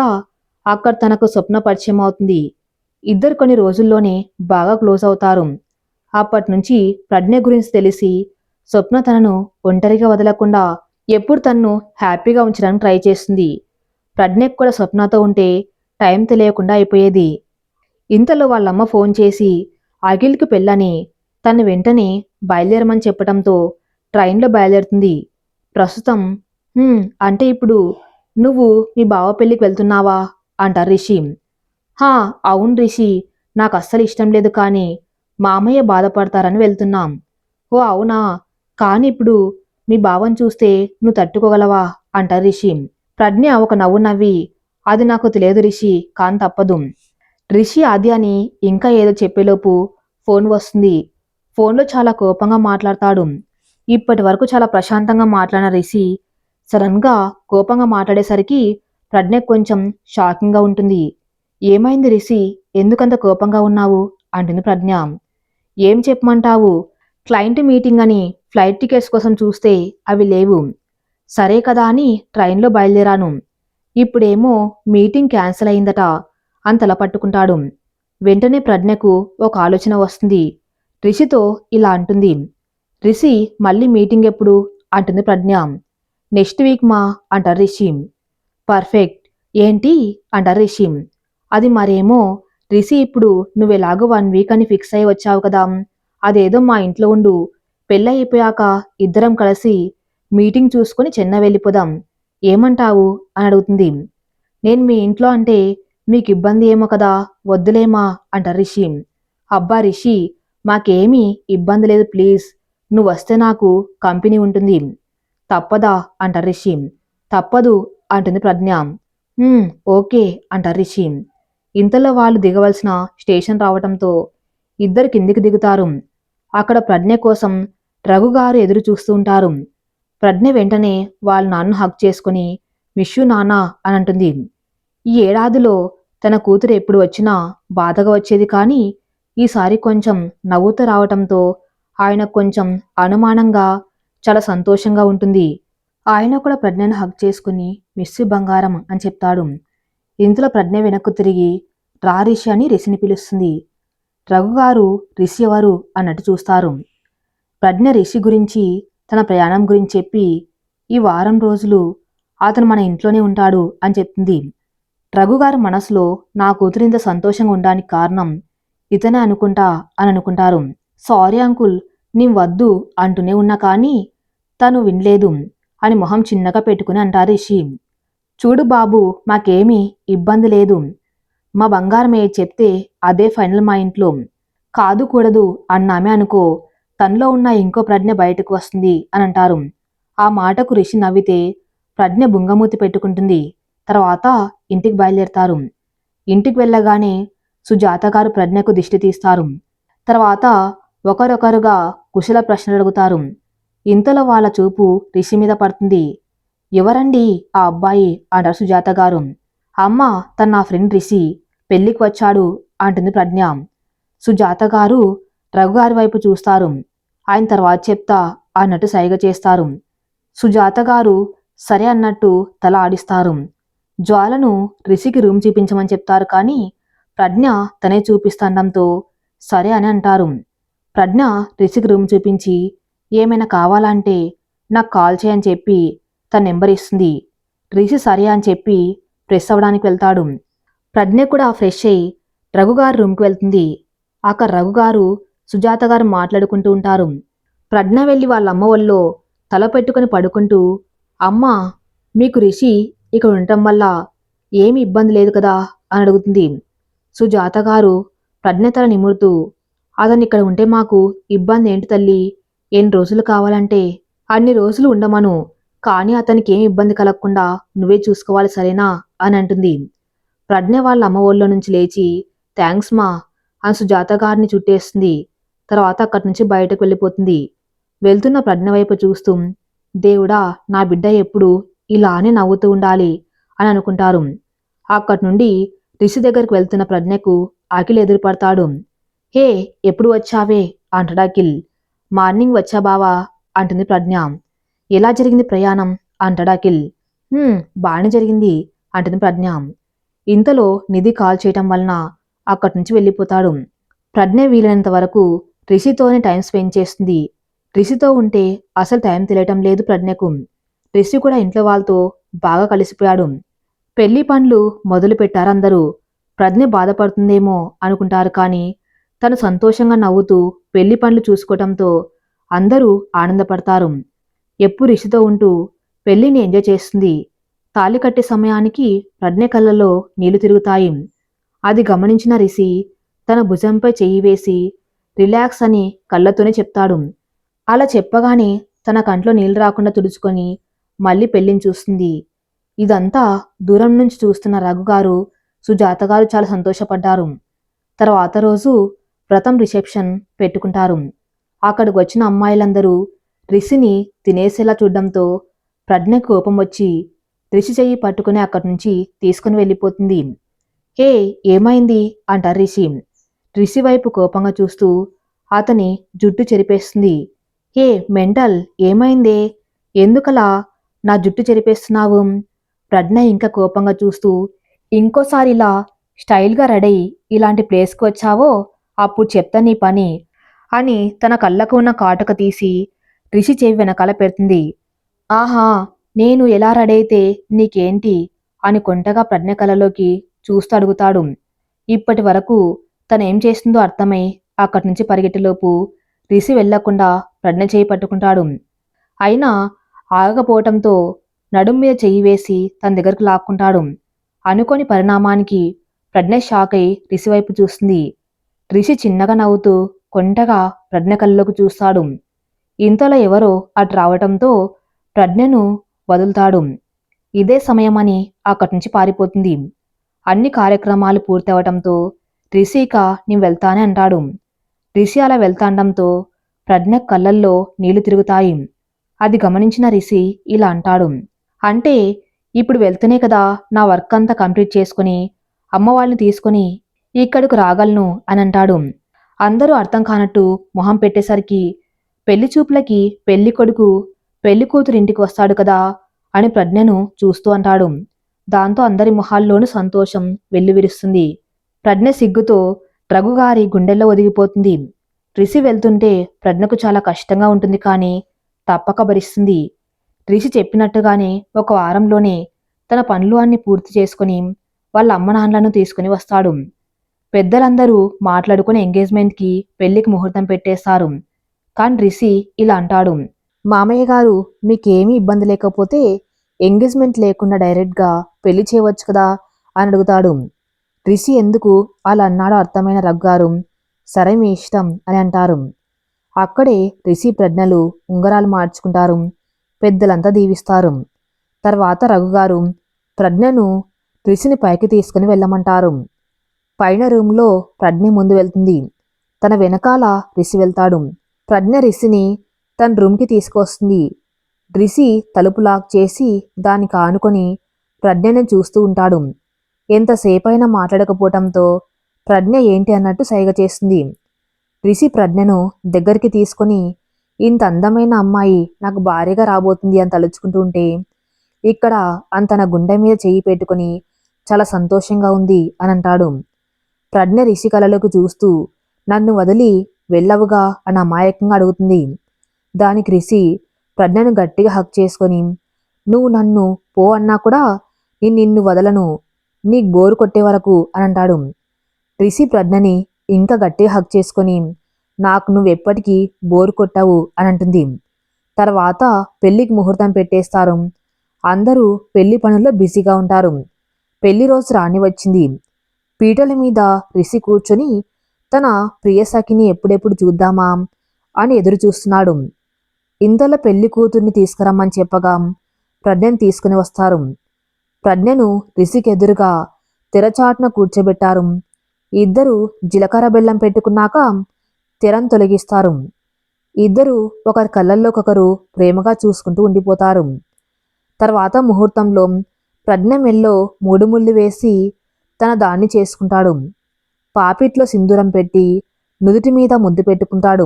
Speaker 1: అక్కడ తనకు స్వప్న పరిచయం అవుతుంది. ఇద్దరు కొన్ని రోజుల్లోనే బాగా క్లోజ్ అవుతారు. అప్పటి నుంచి ప్రజ్ఞ గురించి తెలిసి స్వప్న తనను ఒంటరిగా వదలకుండా ఎప్పుడు తన్ను హ్యాపీగా ఉంచడానికి ట్రై చేస్తుంది. ప్రజ్ఞకు కూడా స్వప్నతో ఉంటే టైం తెలియకుండా అయిపోయేది. ఇంతలో వాళ్ళమ్మ ఫోన్ చేసి అఖిల్కి పెళ్ళని తను వెంటనే బయలుదేరమని చెప్పడంతో ట్రైన్లో బయలుదేరుతుంది. ప్రస్తుతం అంటే ఇప్పుడు నువ్వు మీ బావ పెళ్ళికి వెళ్తున్నావా అంటారు రిషి. హా అవును రిషి, నాకు అస్సలు ఇష్టం లేదు. కానీ మామయ్య బాధపడతారని వెళ్తున్నాం. ఓ అవునా, కానీ ఇప్పుడు మీ బావని చూస్తే నువ్వు తట్టుకోగలవా అంటారు రిషి. ప్రజ్ఞ ఒక నవ్వు నవ్వి, అది నాకు తెలియదు రిషి, కాని తప్పదు. రిషి అది అని ఇంకా ఏదో చెప్పేలోపు ఫోన్ వస్తుంది. ఫోన్లో చాలా కోపంగా మాట్లాడతాడు. ఇప్పటి వరకు చాలా ప్రశాంతంగా మాట్లాడిన రిషి సడన్గా కోపంగా మాట్లాడేసరికి ప్రజ్ఞకు కొంచెం షాకింగ్గా ఉంటుంది. ఏమైంది రిషి, ఎందుకంత కోపంగా ఉన్నావు అంటుంది ప్రజ్ఞ. ఏం చెప్పమంటావు? క్లయింట్ మీటింగ్ అని ఫ్లైట్ టికెట్స్ కోసం చూస్తే అవి లేవు. సరే కదా అని ట్రైన్లో బయలుదేరాను. ఇప్పుడేమో మీటింగ్ క్యాన్సిల్ అయిందట అని తల పట్టుకుంటాడు. వెంటనే ప్రజ్ఞకు ఒక ఆలోచన వస్తుంది. రిషితో ఇలా అంటుంది. రిషి మళ్ళీ మీటింగ్ ఎప్పుడు అంటుంది ప్రజ్ఞ. నెక్స్ట్ వీక్ మా అంటారు రిషి. పర్ఫెక్ట్. ఏంటి అంటారు రిషి. అది మరేమో రిషి ఇప్పుడు నువ్వెలాగో 1 వీక్ అని ఫిక్స్ అయి వచ్చావు కదా, అదేదో మా ఇంట్లో ఉండు, పెళ్ళయిపోయాక ఇద్దరం కలిసి మీటింగ్ చూసుకుని చెన్నై వెళ్ళిపోదాం, ఏమంటావు అని అడుగుతుంది. నేను మీ ఇంట్లో అంటే మీకు ఇబ్బంది ఏమో కదా, వద్దులేమా అంటారు రిషి. అబ్బా రిషి, మాకేమీ ఇబ్బంది లేదు ప్లీజ్, నువ్వు వస్తే నాకు కంపెనీ ఉంటుంది. తప్పదా అంటారు రిషి. తప్పదు అంటుంది ప్రజ్ఞ. ఓకే అంటారు రిషి. ఇంతలో వాళ్ళు దిగవలసిన స్టేషన్ రావటంతో ఇద్దరు కిందికి దిగుతారు. అక్కడ ప్రజ్ఞ కోసం రఘుగారు ఎదురు చూస్తూ ఉంటారు. ప్రజ్ఞ వెంటనే వాళ్ళ నాన్న హక్ చేసుకుని మిష్యూ నాన్న అని అంటుంది. ఈ ఏడాదిలో తన కూతురు ఎప్పుడు వచ్చినా బాధగా వచ్చేది, కానీ ఈసారి కొంచెం నవ్వుతూ రావటంతో ఆయన కొంచెం అనుమానంగా చాలా సంతోషంగా ఉంటుంది. ఆయన కూడా ప్రజ్ఞను హక్ చేసుకుని మిస్సు బంగారం అని చెప్తాడు. ఇంతలో ప్రజ్ఞ వెనక్కు తిరిగి రా రిషి అని రిషిని పిలుస్తుంది. రఘుగారు రిషి ఎవరు అన్నట్టు చూస్తారు. ప్రజ్ఞ రిషి గురించి తన ప్రయాణం గురించి చెప్పి ఈ వారం రోజులు అతను మన ఇంట్లోనే ఉంటాడు అని చెప్తుంది. రఘుగారు మనసులో నా కూతురు ఇంత సంతోషంగా ఉండడానికి కారణం ఇతనే అనుకుంటా అని అనుకుంటారు. సారీ అంకుల్, నీ వద్దు అంటూనే ఉన్నా కానీ తను వినలేదు అని మొహం చిన్నగా పెట్టుకుని అంటారు రిషి. చూడు బాబు, మాకేమీ ఇబ్బంది లేదు, మా బంగారమే చెప్తే అదే ఫైనల్ మా ఇంట్లో, కాదు కూడదు అన్నామే అనుకో తనలో ఉన్న ఇంకో ప్రజ్ఞ బయటకు వస్తుంది అని అంటారు. ఆ మాటకు రిషి నవ్వితే ప్రజ్ఞ బుంగమూతి పెట్టుకుంటుంది. తర్వాత ఇంటికి బయలుదేరతారు. ఇంటికి వెళ్ళగానే సుజాత గారు ప్రజ్ఞకు దిష్టి తీస్తారు. తర్వాత ఒకరొకరుగా కుశల ప్రశ్నలు అడుగుతారు. ఇంతలో వాళ్ళ చూపు రిషి మీద పడుతుంది. ఎవరండి ఆ అబ్బాయి అంటారు సుజాత గారు. అమ్మ, తన నా ఫ్రెండ్ రిషి, పెళ్లికి వచ్చాడు అంటుంది ప్రజ్ఞ. సుజాత గారు రఘుగారి వైపు చూస్తారు. ఆయన తర్వాత చెప్తా అన్నట్టు సైగ చేస్తారు. సుజాత గారు సరే అన్నట్టు తల ఆడిస్తారు. జ్వాలను రిషికి రూమ్ చూపించమని చెప్తారు, కానీ ప్రజ్ఞ తనే చూపిస్తుండడంతో సరే అని అంటారు. ప్రజ్ఞ రిషికి రూమ్ చూపించి ఏమైనా కావాలంటే నాకు కాల్ చేయని చెప్పి తన నెంబర్ ఇస్తుంది. రిషి సరే అని చెప్పి ఫ్రెష్ అవ్వడానికి వెళ్తాడు. ప్రజ్ఞ కూడా ఫ్రెష్ అయి రఘుగారు రూమ్కి వెళ్తుంది. అక్కడ రఘుగారు సుజాత గారు మాట్లాడుకుంటూ ఉంటారు. ప్రజ్ఞ వెళ్ళి వాళ్ళ అమ్మ ఒళ్ళో తల పెట్టుకుని పడుకుంటూ, అమ్మ, మీకు రిషి ఇక్కడ ఉండటం వల్ల ఏమి ఇబ్బంది లేదు కదా అని అడుగుతుంది. సుజాత గారు ప్రజ్ఞ తల నిమురుతూ, అతను ఇక్కడ ఉంటే మాకు ఇబ్బంది ఏంటి తల్లి, ఎన్ని రోజులు కావాలంటే అన్ని రోజులు ఉండమను, కానీ అతనికి ఏం ఇబ్బంది కలగకుండా నువ్వే చూసుకోవాలి సరేనా అని అంటుంది. ప్రజ్ఞ వాళ్ళ అమ్మ ఒళ్ళో నుంచి లేచి థ్యాంక్స్ మా అని సుజాత గారిని చుట్టేస్తుంది. తర్వాత అక్కడి నుంచి బయటకు వెళ్ళిపోతుంది. వెళ్తున్న ప్రజ్ఞ వైపు చూస్తూ, దేవుడా, నా బిడ్డ ఎప్పుడు ఇలానే నవ్వుతూ ఉండాలి అని అనుకుంటారు. అక్కడి నుండి రిషి దగ్గరికి వెళ్తున్న ప్రజ్ఞకు అఖిల్ ఎదురుపడతాడు. హే, ఎప్పుడు వచ్చావే అంటాడు అఖిల్. మార్నింగ్ వచ్చా బావా అంటుంది ప్రజ్ఞ. ఎలా జరిగింది ప్రయాణం అంటాడు అఖిల్. బాగానే జరిగింది అంటుంది ప్రజ్ఞ. ఇంతలో నిధి కాల్ చేయటం వలన అక్కడి నుంచి వెళ్ళిపోతాడు. ప్రజ్ఞ వీలైనంత వరకు రిషితోనే టైం స్పెండ్ చేస్తుంది. రిషితో ఉంటే అసలు టైం తెలియటం లేదు ప్రజ్ఞకు. రిషి కూడా ఇంట్లో వాళ్ళతో బాగా కలిసిపోయాడు. పెళ్లి పనులు మొదలు పెట్టారందరూ. ప్రజ్ఞ బాధపడుతుందేమో అనుకుంటారు, కానీ తను సంతోషంగా నవ్వుతూ పెళ్లి పనులు చూసుకోవటంతో అందరూ ఆనందపడతారు. ఎప్పుడు రిషితో ఉంటూ పెళ్లిని ఎంజాయ్ చేస్తుంది. తాళి కట్టే సమయానికి ప్రజ్ఞ కళ్ళలో నీళ్లు తిరుగుతాయి. అది గమనించిన రిషి తన భుజంపై చెయ్యి వేసి రిలాక్స్ అని కళ్ళతోనే చెప్తాడు. అలా చెప్పగానే తన కంట్లో నీళ్లు రాకుండా తుడుచుకొని మళ్ళీ పెళ్లిని చూస్తుంది. ఇదంతా దూరం నుంచి చూస్తున్న రఘుగారు సుజాత గారు చాలా సంతోషపడ్డారు. తర్వాత రోజు వ్రతం రిసెప్షన్ పెట్టుకుంటారు. అక్కడికి వచ్చిన అమ్మాయిలందరూ రిషిని తినేసేలా చూడడంతో ప్రజ్ఞ కోపం వచ్చి రిషి చెయ్యి పట్టుకుని అక్కడి నుంచి తీసుకుని వెళ్ళిపోతుంది. హే, ఏమైంది అంటారు రిషి. రిషి వైపు కోపంగా చూస్తూ అతని జుట్టు చెరిపేస్తుంది. హే మెంటల్, ఏమైందే, ఎందుకలా నా జుట్టు చెరిపేస్తున్నావు? ప్రజ్ఞ ఇంకా కోపంగా చూస్తూ, ఇంకోసారి ఇలా స్టైల్గా రెడీ ఇలాంటి ప్లేస్కి వచ్చావో అప్పుడు చెప్తా నీ పని అని తన కళ్ళకు ఉన్న కాటుక తీసి రిషి చెవి వెనకాల పెడుతుంది. ఆహా, నేను ఎలా రెడీ అయితే నీకేంటి అని కొంటగా ప్రజ్ఞ కళ్ళలోకి చూస్తూ అడుగుతాడు. ఇప్పటి వరకు తనేం చేస్తుందో అర్థమై అక్కడి నుంచి పరిగెట్టేలోపు రిషి వెళ్లకుండా ప్రజ్ఞ చేయి పట్టుకుంటాడు. అయినా ఆగకపోవటంతో నడుం మీద చెయ్యి వేసి తన దగ్గరకు లాక్కుంటాడు. అనుకోని పరిణామానికి ప్రజ్ఞ షాక్ అయి రిషి వైపు చూస్తుంది. రిషి చిన్నగా నవ్వుతూ కొంటగా ప్రజ్ఞ కళ్ళలోకి చూస్తాడు. ఇంతలో ఎవరో అటు రావటంతో ప్రజ్ఞను వదులుతాడు. ఇదే సమయమని అక్కడి నుంచి పారిపోతుంది. అన్ని కార్యక్రమాలు పూర్తవటంతో రిషి ఇక నేను వెళ్తానే అంటాడు. రిషి అలా వెళ్తాండంతో ప్రజ్ఞ కళ్ళల్లో నీళ్లు తిరుగుతాయి. అది గమనించిన రిషి ఇలా అంటాడు. అంటే ఇప్పుడు వెళ్తేనే కదా నా వర్క్ అంతా కంప్లీట్ చేసుకుని అమ్మ వాళ్ళని తీసుకుని ఇక్కడికి రాగలను అని అంటాడు. అందరూ అర్థం కానట్టు మొహం పెట్టేసరికి పెళ్లి చూపులకి పెళ్లి కొడుకు పెళ్లి కూతురు ఇంటికి వస్తాడు కదా అని ప్రజ్ఞను చూస్తూ అంటాడు. దాంతో అందరి మొహాల్లోనూ సంతోషం వెల్లివిరుస్తుంది. ప్రజ్ఞ సిగ్గుతో రఘుగారి గుండెల్లో ఒదిగిపోతుంది. రిషి వెళ్తుంటే ప్రజ్ఞకు చాలా కష్టంగా ఉంటుంది, కానీ తప్పక భరిస్తుంది. రిషి చెప్పినట్టుగానే ఒక వారంలోనే తన పనులు అన్ని పూర్తి చేసుకుని వాళ్ళ అమ్మ నాన్నలను తీసుకుని వస్తాడు. పెద్దలందరూ మాట్లాడుకుని ఎంగేజ్మెంట్కి పెళ్లికి ముహూర్తం పెట్టేస్తారు. కానీ రిషి ఇలా అంటాడు. మామయ్య గారు, మీకేమీ ఇబ్బంది లేకపోతే ఎంగేజ్మెంట్ లేకుండా డైరెక్ట్గా పెళ్లి చేయవచ్చు కదా అని అడుగుతాడు. రిషి ఎందుకు అలా అన్నాడో అర్థమైన రఘుగారు, సరే మీ ఇష్టం అని అంటారు. అక్కడే రిషి ప్రజ్ఞలు ఉంగరాలు మార్చుకుంటారు. పెద్దలంతా దీవిస్తారు. తర్వాత రఘుగారు ప్రజ్ఞను రిషిని పైకి తీసుకుని వెళ్ళమంటారు. పైన రూమ్లో ప్రజ్ఞ ముందు వెళ్తుంది. తన వెనకాల రిషి వెళ్తాడు. ప్రజ్ఞ రిషిని తన రూమ్కి తీసుకొస్తుంది. రిషి తలుపు లాక్ చేసి దానికి ఆనుకొని ప్రజ్ఞని చూస్తూ ఉంటాడు. ఎంతసేపైనా మాట్లాడకపోవటంతో ప్రజ్ఞ ఏంటి అన్నట్టు సైగ చేస్తుంది. రిషి ప్రజ్ఞను దగ్గరికి తీసుకొని, ఇంత అందమైన అమ్మాయి నాకు భార్యగా రాబోతుంది అని తలుచుకుంటూ ఉంటే ఇక్కడ తన గుండె మీద చెయ్యి పెట్టుకుని చాలా సంతోషంగా ఉంది అని అంటాడు. ప్రజ్ఞ రిషి కళలోకి చూస్తూ నన్ను వదిలి వెళ్ళవుగా అని అమాయకంగా అడుగుతుంది. దానికి రిషి ప్రజ్ఞను గట్టిగా హక్ చేసుకొని, నువ్వు నన్ను పో అన్నా కూడా నిన్ను వదలను, నీకు బోరు కొట్టే వరకు అని అంటాడు. రిషి ప్రజ్ఞని ఇంకా గట్టిగా హక్ చేసుకొని, నాకు నువ్వెప్పటికీ బోరు కొట్టావు అని అంటుంది. తర్వాత పెళ్లికి ముహూర్తం పెట్టేస్తారు. అందరూ పెళ్లి పనుల్లో బిజీగా ఉంటారు. పెళ్లి రోజు రాని వచ్చింది. పీటల మీద రిషి కూర్చొని తన ప్రియసఖిని ఎప్పుడెప్పుడు చూద్దామా అని ఎదురు చూస్తున్నాడు. ఇంతలో పెళ్లి కూతుర్ని తీసుకురమ్మని చెప్పగా ప్రజ్ఞను తీసుకుని వస్తారు. ప్రజ్ఞను రిషికి ఎదురుగా తెరచాటున కూర్చోబెట్టారు. ఇద్దరు జీలకర్ర బెల్లం పెట్టుకున్నాక తెరను తొలగిస్తారు. ఇద్దరు ఒకరి కళ్ళల్లోకొకరు ప్రేమగా చూసుకుంటూ ఉండిపోతారు. తర్వాత ముహూర్తంలో ప్రజ్ఞ మెల్లో మూడు ముళ్ళు వేసి తన దాన్ని చేసుకుంటాడు. పాపిట్లో సింధూరం పెట్టి నుదుటి మీద ముద్దు పెట్టుకుంటాడు.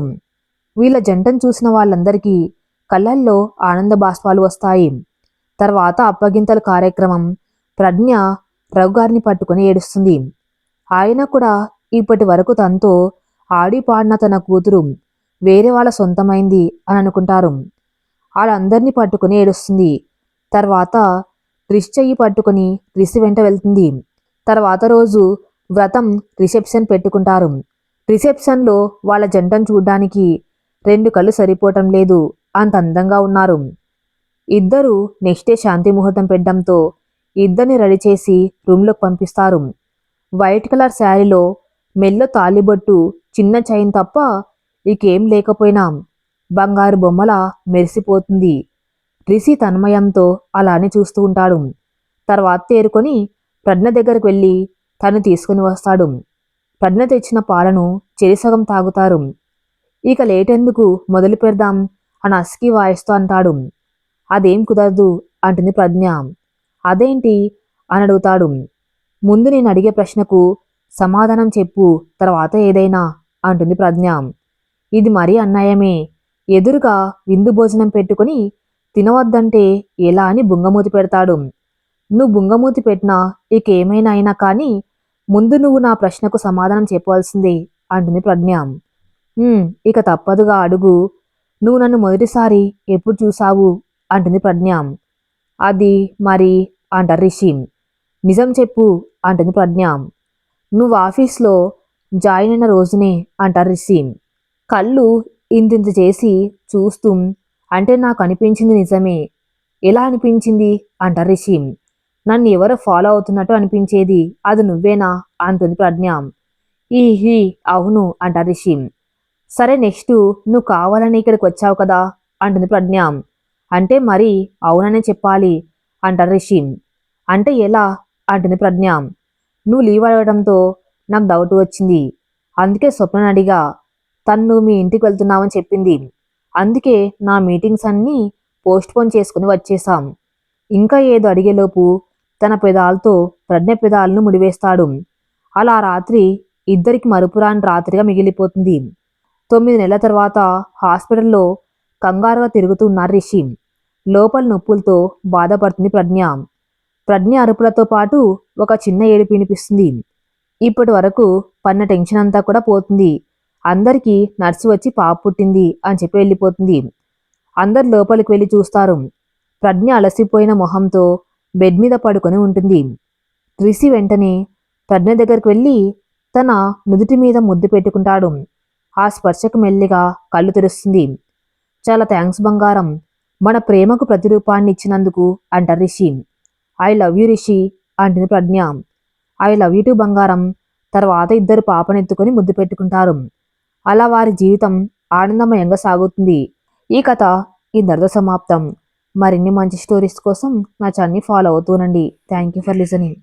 Speaker 1: వీళ్ళ జంటను చూసిన వాళ్ళందరికీ కళ్ళల్లో ఆనంద బాష్పాలు వస్తాయి. తర్వాత అప్పగింతల కార్యక్రమం. ప్రజ్ఞ రఘుగారిని పట్టుకుని ఏడుస్తుంది. ఆయన కూడా ఇప్పటి వరకు తనతో ఆడి పాడిన తన కూతురు వేరే వాళ్ళ సొంతమైంది అని అనుకుంటారు. వాళ్ళందరినీ పట్టుకుని ఏడుస్తుంది. తర్వాత రిషి చెయ్యి పట్టుకుని రిషి వెంట వెళ్తుంది. తర్వాత రోజు వ్రతం రిసెప్షన్ పెట్టుకుంటారు. రిసెప్షన్లో వాళ్ళ జంటను చూడ్డానికి రెండు కళ్ళు సరిపోవటం లేదు, అంత అందంగా ఉన్నారు. ఇద్దరు నెక్స్ట్ డే శాంతి ముహూర్తం పెట్టడంతో ఇద్దరిని రెడీ చేసి రూమ్లోకి పంపిస్తారు. వైట్ కలర్ శారీలో మెల్లో తాలిబొట్టు, చిన్న చైన్ తప్ప ఇకేం లేకపోయినా బంగారు బొమ్మలా మెరిసిపోతుంది. రిషి తన్మయంతో అలానే చూస్తూ ఉంటాడు. తర్వాత తేరుకొని ప్రజ్ఞ దగ్గరకు వెళ్ళి తను తీసుకుని వస్తాడు. ప్రజ్ఞ తెచ్చిన పాలను చెరిసగం తాగుతారు. ఇక లేటెందుకు, మొదలు పెడదాం అని అస్కి వాయిస్తూ అంటాడు. అదేం కుదరదు అంటుంది ప్రజ్ఞ. అదేంటి అని అడుగుతాడు. ముందు నేను అడిగే ప్రశ్నకు సమాధానం చెప్పు, తర్వాత ఏదైనా అంటుంది ప్రజ్ఞ. ఇది మరీ అన్యాయమే. ఎదురుగా విందు భోజనం పెట్టుకుని తినవద్దంటే ఎలా అని బుంగమూతి పెడతాడు. నువ్వు బుంగమూతి పెట్టినా ఇకేమైనా అయినా కానీ ముందు నువ్వు నా ప్రశ్నకు సమాధానం చెప్పవలసిందే అంటుంది ప్రజ్ఞ. ఇక తప్పదుగా అడుగు. నువ్వు నన్ను మొదటిసారి ఎప్పుడు చూసావు అంటుంది ప్రజ్ఞ. అది మరి అంటారు రిషి. నిజం చెప్పు అంటుంది ప్రజ్ఞ. నువ్వు ఆఫీస్లో జాయిన్ అయిన రోజునే అంటారు రిషి. కళ్ళు ఇంతింత చేసి చూస్తూ అంటే నాకు అనిపించింది నిజమే. ఎలా అనిపించింది అంటారు రిషి. నన్ను ఎవరో ఫాలో అవుతున్నట్టు అనిపించేది, అది నువ్వేనా అంటుంది ప్రజ్ఞ. ఈహి అవును అంటారు రిషి. సరే నెక్స్ట్ నువ్వు కావాలని ఇక్కడికి వచ్చావు కదా అంటుంది ప్రజ్ఞ. అంటే మరి అవుననే చెప్పాలి అంటారు రిషి. అంటే ఎలా అంటుంది ప్రజ్ఞ. నువ్వు లీవ్ అడగడంతో నాకు డౌట్ వచ్చింది. అందుకే స్వప్నని అడిగా. తను మీ ఇంటికి వెళ్తున్నావని చెప్పింది. అందుకే నా మీటింగ్స్ అన్నీ పోస్ట్పోన్ చేసుకుని వచ్చేసాం. ఇంకా ఏదో అడిగేలోపు తన పెదాలతో ప్రజ్ఞ పెదాలను ముడివేస్తాడు. అలా రాత్రి ఇద్దరికి మరుపురాని రాత్రిగా మిగిలిపోతుంది. 9 నెలల తర్వాత హాస్పిటల్లో కంగారుగా తిరుగుతూ ఉన్నారు రిషి. లోపల నొప్పులతో బాధపడుతుంది ప్రజ్ఞ. ప్రజ్ఞ అరుపులతో పాటు ఒక చిన్న ఏడుపు వినిపిస్తుంది. ఇప్పటి వరకు పన్న టెన్షన్ అంతా కూడా పోతుంది. అందరికీ నర్సు వచ్చి పాప పుట్టింది అని చెప్పి వెళ్ళిపోతుంది. అందరు లోపలికి వెళ్ళి చూస్తారు. ప్రజ్ఞ అలసిపోయిన మొహంతో బెడ్ మీద పడుకొని ఉంటుంది. రిషి వెంటనే ప్రజ్ఞ దగ్గరికి వెళ్ళి తన నుదుటి మీద ముద్దు పెట్టుకుంటాడు. ఆ స్పర్శకు మెల్లిగా కళ్ళు తెరుస్తుంది. చాలా థ్యాంక్స్ బంగారం, మన ప్రేమకు ప్రతిరూపాన్ని ఇచ్చినందుకు అంటారు Rishi. I love you Rishi అంటుంది ప్రజ్ఞ. ఐ లవ్ యూ టు బంగారం. తర్వాత ఇద్దరు పాపనెత్తుకొని ముద్దు పెట్టుకుంటారు. అలా వారి జీవితం ఆనందమయంగా సాగుతుంది. ఈ కథ ఇంతటితో సమాప్తం. మరిన్ని మంచి స్టోరీస్ కోసం నా ఛానల్ని ఫాలో అవుతూనండి. Thank you for listening.